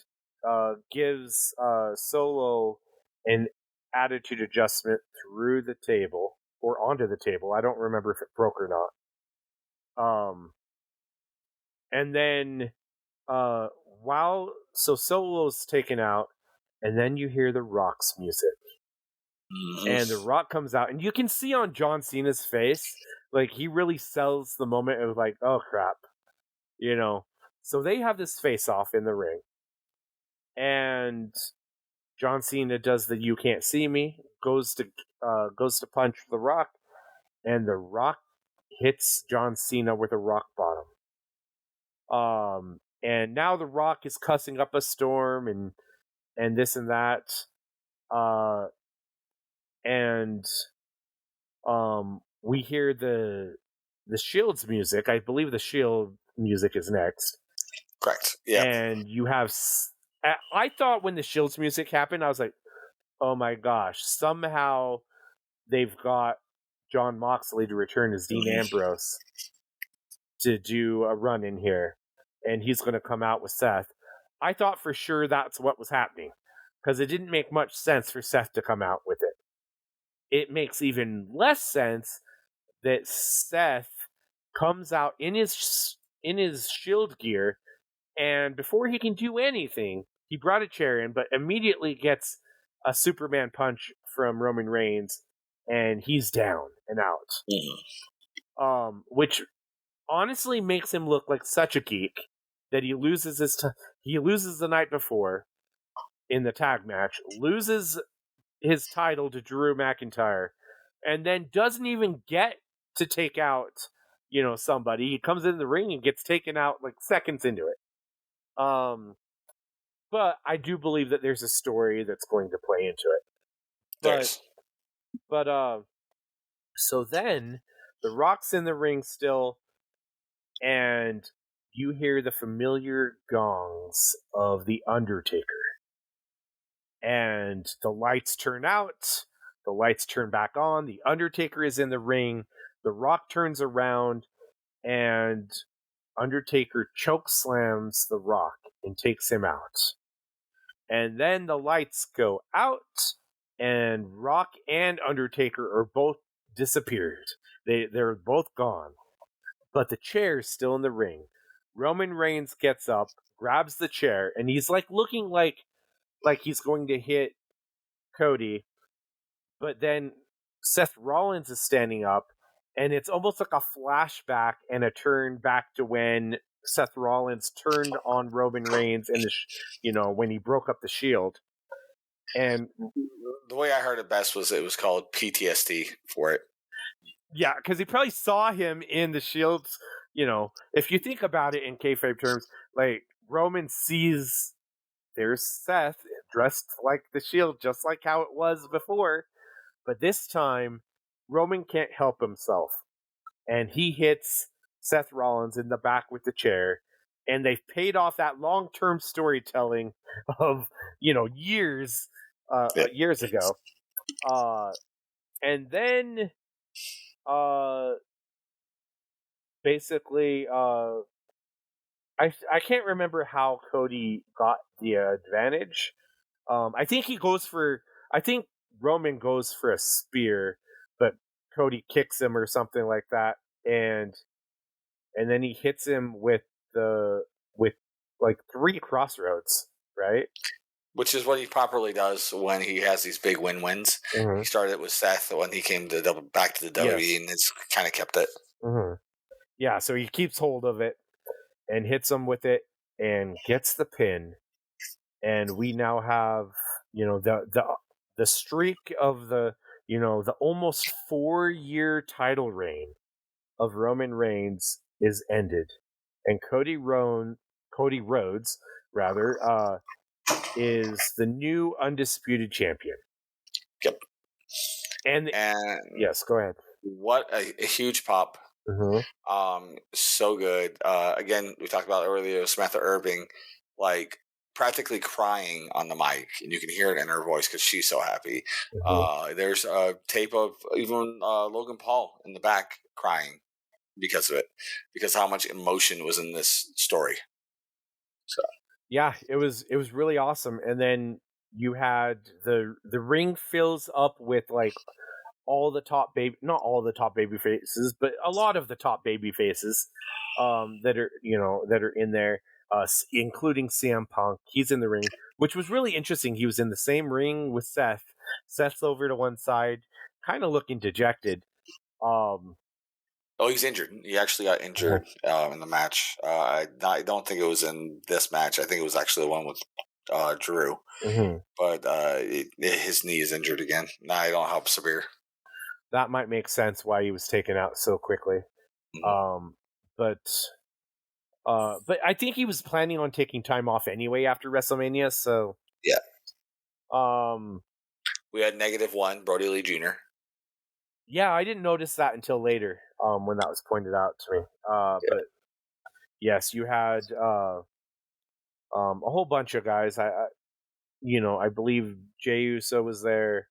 gives Solo an attitude adjustment through the table or onto the table. I don't remember if it broke or not. And then Solo's taken out, and then you hear the Rock's music. And the Rock comes out, and you can see on John Cena's face, like he really sells the moment of like, oh crap, So they have this face off in the ring, and John Cena does the "You can't see me," goes to punch the Rock, and the Rock hits John Cena with a rock bottom. And now the Rock is cussing up a storm and this and that. And we hear the Shield's music. I believe the Shield music is next. Correct. Yeah. And you have. I thought when the Shield's music happened, I was like, "Oh my gosh!" Somehow they've got John Moxley to return as Dean Ambrose to do a run in here, and he's going to come out with Seth. I thought for sure that's what was happening because it didn't make much sense for Seth to come out with it. It makes even less sense that Seth comes out in his Shield gear And before he can do anything, he brought a chair in, but immediately gets a Superman punch from Roman Reigns, and he's down and out. Which honestly makes him look like such a geek that he loses he loses the night before in the tag match, loses his title to Drew McIntyre, and then doesn't even get to take out, somebody. He comes in the ring and gets taken out like seconds into it. But I do believe that there's a story that's going to play into it. So then The Rock's in the ring still, and you hear the familiar gongs of The Undertaker. And the lights turn out, the lights turn back on, The Undertaker is in the ring, The Rock turns around, and Undertaker chokeslams The Rock and takes him out. And then the lights go out, and Rock and Undertaker are both disappeared. They're both gone. But the chair's still in the ring. Roman Reigns gets up, grabs the chair, and he's like looking like he's going to hit Cody. But then Seth Rollins is standing up, and it's almost like a flashback and a turn back to when Seth Rollins turned on Roman Reigns and when he broke up the Shield. And the way I heard it best was it was called PTSD for it. Yeah, because he probably saw him in the Shield's. If you think about it in kayfabe terms, like Roman sees there's Seth dressed like the Shield, just like how it was before. But this time, Roman can't help himself. And he hits Seth Rollins in the back with the chair. And they've paid off that long-term storytelling of, years ago. And then, basically, I can't remember how Cody got the advantage. I think Roman goes for a spear, but Cody kicks him or something like that, and then he hits him with like 3 crossroads, right? Which is what he properly does when he has these big wins. Mm-hmm. He started with Seth when he came back to the WWE, and it's kind of kept it. Mm-hmm. Yeah, so he keeps hold of it and hits him with it and gets the pin, and we now have the streak of the almost 4-year title reign of Roman Reigns is ended, and Cody Rhodes is the new undisputed champion. Yep. And yes, go ahead. What a huge pop. Mm-hmm. So good. Again, we talked about earlier Samantha Irving, like practically crying on the mic, and you can hear it in her voice because she's so happy. Mm-hmm. There's a tape of even Logan Paul in the back crying because of it, because how much emotion was in this story. So yeah, it was really awesome. And then you had the ring fills up with like not all the top baby faces, but a lot of the top baby faces that are in there, including CM Punk. He's in the ring, which was really interesting. He was in the same ring with Seth. Seth's over to one side, kind of looking dejected. He's injured. He actually got injured in the match. I don't think it was in this match. I think it was actually the one with Drew. Mm-hmm. But his knee is injured again. I don't help severe. That might make sense why he was taken out so quickly. Mm-hmm. But I think he was planning on taking time off anyway after WrestleMania. So yeah. We had -1 Brody Lee Jr. Yeah, I didn't notice that until later when that was pointed out to me. But yes, you had a whole bunch of guys. I believe Jey Uso was there.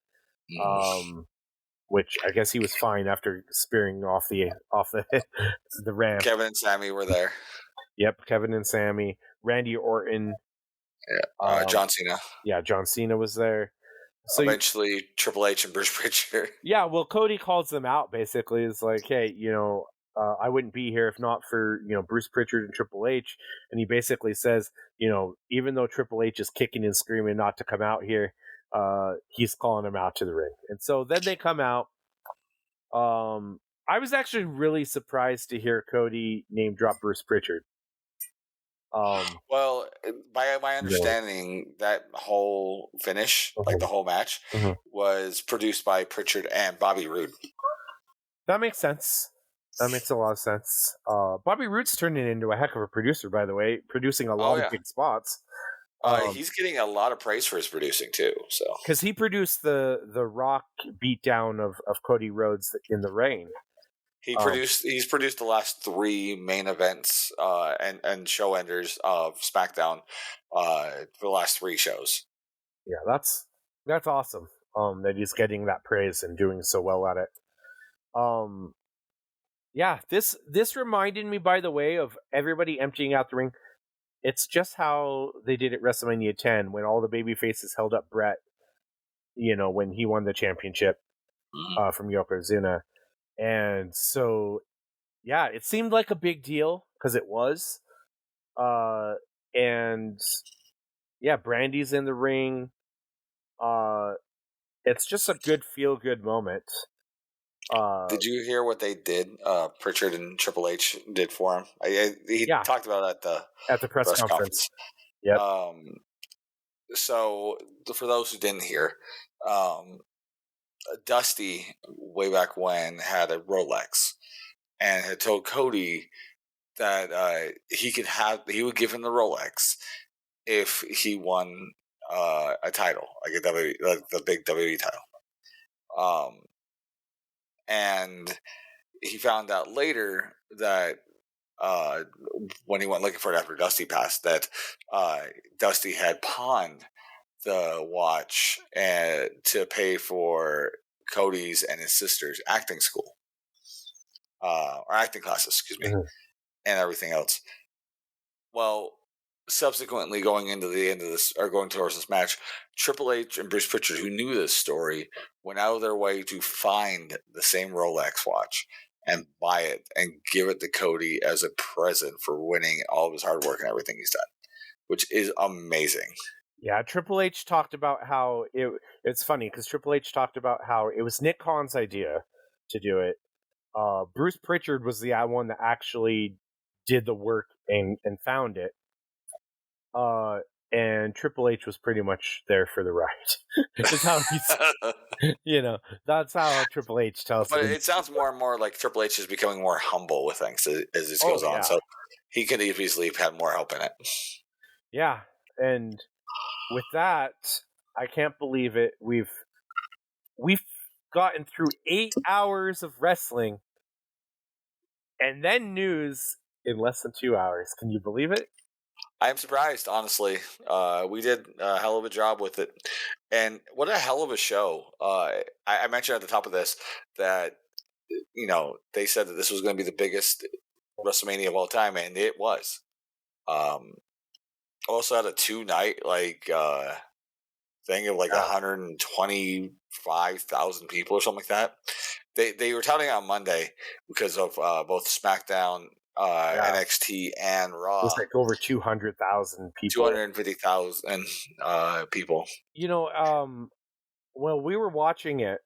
Which I guess he was fine after spearing off the the ramp. Kevin and Sammy were there. Yep, Kevin and Sammy, Randy Orton. Yeah, John Cena. Yeah, John Cena was there. So eventually, Triple H and Bruce Pritchard. Yeah, well, Cody calls them out. Basically, it's like, hey, I wouldn't be here if not for Bruce Pritchard and Triple H. And he basically says, even though Triple H is kicking and screaming not to come out here, he's calling him out to the ring. And so then they come out. I was actually really surprised to hear Cody name drop Bruce Pritchard. Well, by my understanding, that whole finish, like the whole match, was produced by Pritchard and Bobby Roode. That makes sense. That makes a lot of sense. Bobby Roode's turning into a heck of a producer, by the way, producing a lot of big spots. He's getting a lot of praise for his producing too. So because he produced the Rock beatdown of Cody Rhodes in the Rain. He's produced the last 3 main events and show enders of SmackDown for the last 3 shows. Yeah, that's awesome. That he's getting that praise and doing so well at it. Yeah, this reminded me, by the way, of everybody emptying out the ring. It's just how they did at WrestleMania 10 when all the baby faces held up Brett, when he won the championship from Yokozuna. And so, yeah, it seemed like a big deal because it was. And yeah, Brandy's in the ring. It's just a good feel-good moment. Did you hear what they did? Pritchard and Triple H did for him. He talked about it at the press conference. Yep. So for those who didn't hear, Dusty way back when had a Rolex and had told Cody that he would give him the Rolex if he won a title, like the big WWE title. And he found out later that when he went looking for it after Dusty passed, that Dusty had pawned the watch to pay for Cody's and his sister's acting school, or acting classes, excuse me, and everything else. Well, subsequently going into the end of this, or going towards this match, Triple H and Bruce Pritchard, who knew this story, went out of their way to find the same Rolex watch and buy it and give it to Cody as a present for winning all of his hard work and everything he's done, which is amazing. Yeah, Triple H talked about how it's funny because Triple H talked about how it was Nick Khan's idea to do it. Bruce Pritchard was the one that actually did the work and found it. And Triple H was pretty much there for the ride. That's how he's, that's how Triple H tells. But it sounds more and more like Triple H is becoming more humble with things as this goes on. So he could easily have had more help in it. Yeah, and with that, I can't believe it. We've gotten through 8 hours of wrestling, and then news in less than 2 hours. Can you believe it? I'm surprised, honestly. We did a hell of a job with it. And what a hell of a show. I mentioned at the top of this that, they said that this was going to be the biggest WrestleMania of all time, and it was. Also had a 2-night, thing of 125,000 people or something like that. They were touting on Monday because of both SmackDown, NXT, and Raw. It was like over 200,000 people. 250,000 people. When we were watching it,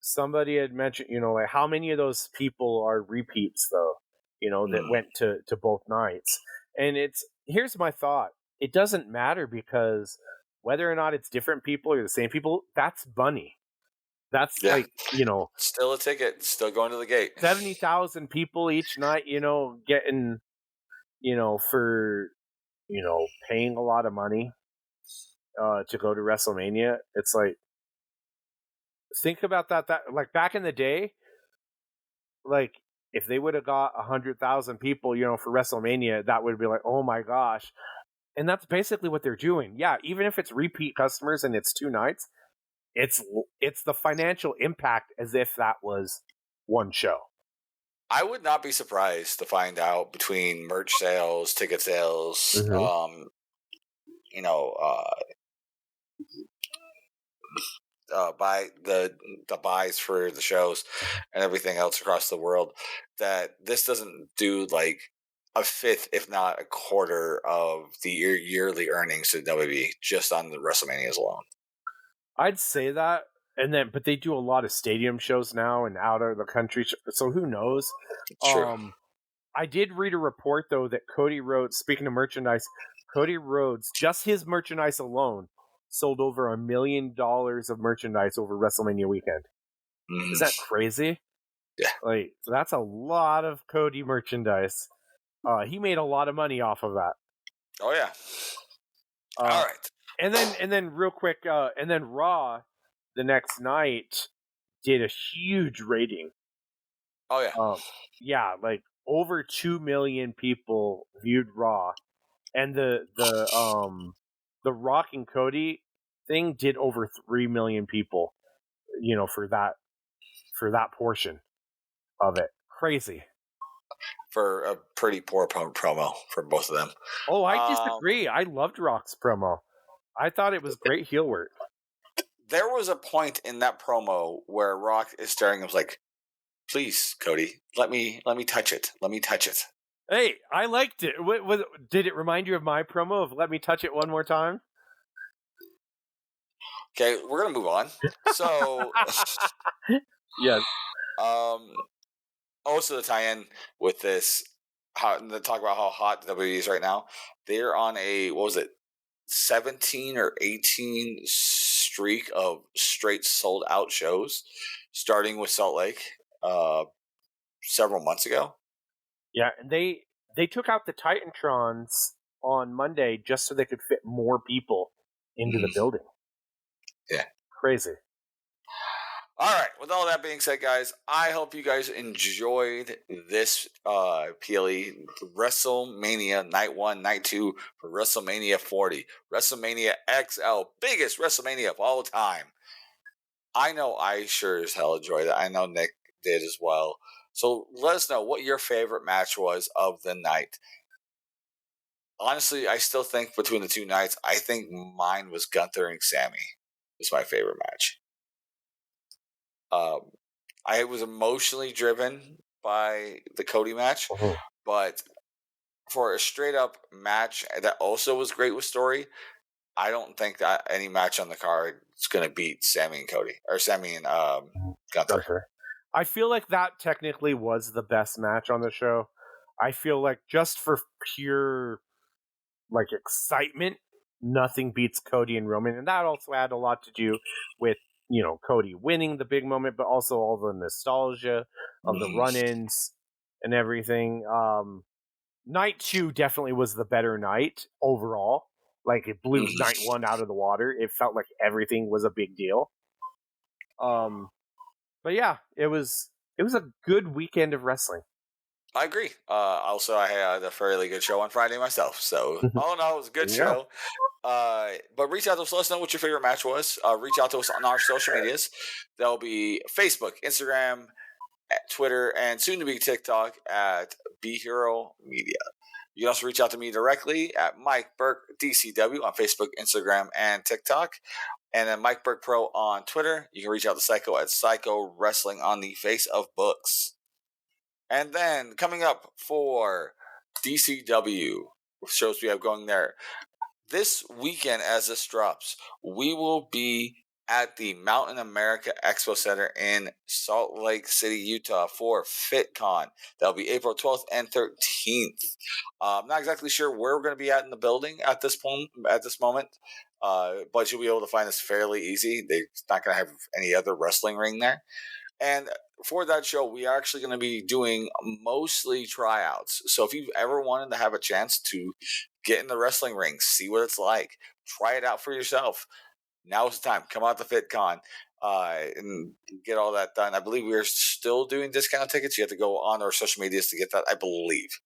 somebody had mentioned, how many of those people are repeats, though, that went to both nights. And here's my thought. It doesn't matter because whether or not it's different people or the same people, that's money. That's still a ticket, still going to the gate. 70,000 people each night, getting, for, paying a lot of money to go to WrestleMania. It's like, think about that like back in the day, like if they would have got 100,000 people, for WrestleMania, that would be like, oh my gosh. And that's basically what they're doing. Yeah, even if it's repeat customers and it's 2 nights, it's the financial impact as if that was one show. I would not be surprised to find out between merch sales, ticket sales, by the buys for the shows and everything else across the world, that this doesn't do like a fifth, if not a quarter, of the yearly earnings to WWE just on the WrestleManias alone. I'd say that, but they do a lot of stadium shows now and out of the country, so who knows? It's true. I did read a report though that Cody Rhodes, speaking of merchandise, Cody Rhodes, just his merchandise alone, sold over $1 million of merchandise over WrestleMania weekend. Mm. Is that crazy? Yeah. Like, that's a lot of Cody merchandise. He made a lot of money off of that. Oh yeah. All right. And then real quick, and then Raw the next night did a huge rating. Oh yeah. Yeah, like over 2 million people viewed Raw, and the Rock and Cody thing did over 3 million people. For that portion of it. Crazy. For a pretty poor promo for both of them. Oh, I disagree. I loved Rock's promo. I thought it was great heel work. There was a point in that promo where Rock is staring and was like, "Please, Cody, let me touch it. Let me touch it." Hey, I liked it. Did it remind you of my promo of "Let me touch it one more time"? Okay, we're gonna move on. So, yes. Also to tie in with this, talk about how hot WWE is right now. They're on a, what was it, 17 or 18 streak of straight sold out shows, starting with Salt Lake several months ago. Yeah, and they took out the Titantrons on Monday just so they could fit more people into the building. Yeah. Crazy. All right. With all that being said, guys, I hope you guys enjoyed this PLE WrestleMania Night 1, Night 2 for WrestleMania 40. WrestleMania XL, biggest WrestleMania of all time. I know I sure as hell enjoyed it. I know Nick did as well. So let us know what your favorite match was of the night. Honestly, I still think between the two nights, I think mine was Gunther and Sammy. It's my favorite match. I was emotionally driven by the Cody match, but for a straight up match that also was great with story, I don't think that any match on the card is going to beat Sammy and Cody, or Sammy and Gunther. I feel like that technically was the best match on the show. I feel like just for pure like excitement, nothing beats Cody and Roman, and that also had a lot to do with Cody winning the big moment, but also all the nostalgia of the run-ins and everything. Night 2 definitely was the better night overall. Like, it blew night 1 out of the water. It felt like everything was a big deal. But yeah, it was a good weekend of wrestling. I agree. Also, I had a fairly good show on Friday myself, so all in all, it was a good show. But reach out to us. Let us know what your favorite match was. Reach out to us on our social medias. That'll be Facebook, Instagram, Twitter, and soon to be TikTok at Be Hero Media. You can also reach out to me directly at Mike Burke DCW on Facebook, Instagram, and TikTok. And then Mike Burke Pro on Twitter. You can reach out to Psycho at Psycho Wrestling on the Face of Books. And then coming up for DCW, shows we have going there. This weekend, as this drops, we will be at the Mountain America Expo Center in Salt Lake City, Utah for FitCon. That'll be April 12th and 13th. I'm not exactly sure where we're going to be at in the building at this moment, but you'll be able to find us fairly easy. They're not going to have any other wrestling ring there. And for that show, we are actually going to be doing mostly tryouts. So if you've ever wanted to have a chance to get in the wrestling ring, see what it's like, try it out for yourself, now is the time. Come out to FitCon and get all that done. I believe we're still doing discount tickets. You have to go on our social medias to get that, I believe.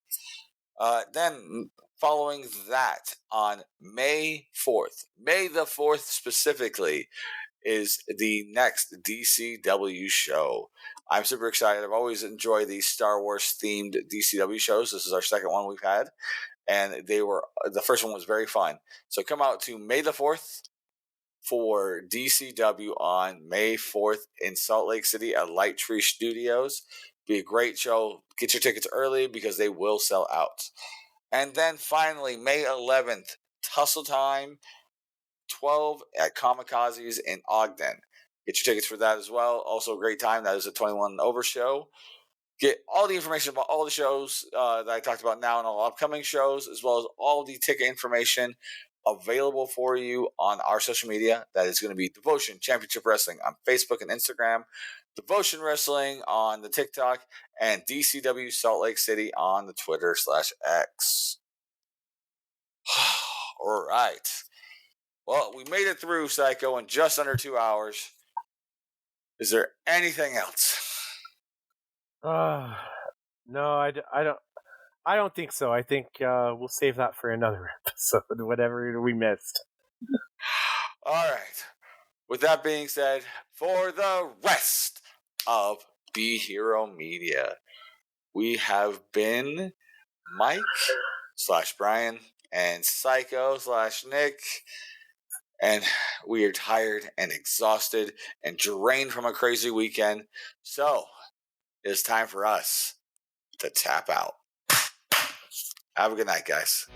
Then following that, on May 4th, May the 4th specifically, is the next DCW show. I'm super excited. I've always enjoyed these Star Wars themed DCW shows. This is our second one we've had, and the first one was very fun. So come out to May the 4th for DCW on May 4th in Salt Lake City at Light Tree Studios. Be a great show. Get your tickets early because they will sell out. And then finally, May 11th, Tussle Time 12 at Kamikazes in Ogden. Get your tickets for that as well. Also a great time. That is a 21 and over show. Get all the information about all the shows that I talked about now and all upcoming shows, as well as all the ticket information available for you on our social media. That is going to be Devotion Championship Wrestling on Facebook and Instagram, Devotion Wrestling on the TikTok, and DCW Salt Lake City on the Twitter/X. All right. Well, we made it through Psycho in just under 2 hours. Is there anything else? No, I don't think so. I think we'll save that for another episode, whatever we missed. All right. With that being said, for the rest of B Hero Media, we have been Mike/Brian and Psycho/Nick, and we are tired and exhausted and drained from a crazy weekend. So it's time for us to tap out. Have a good night, guys.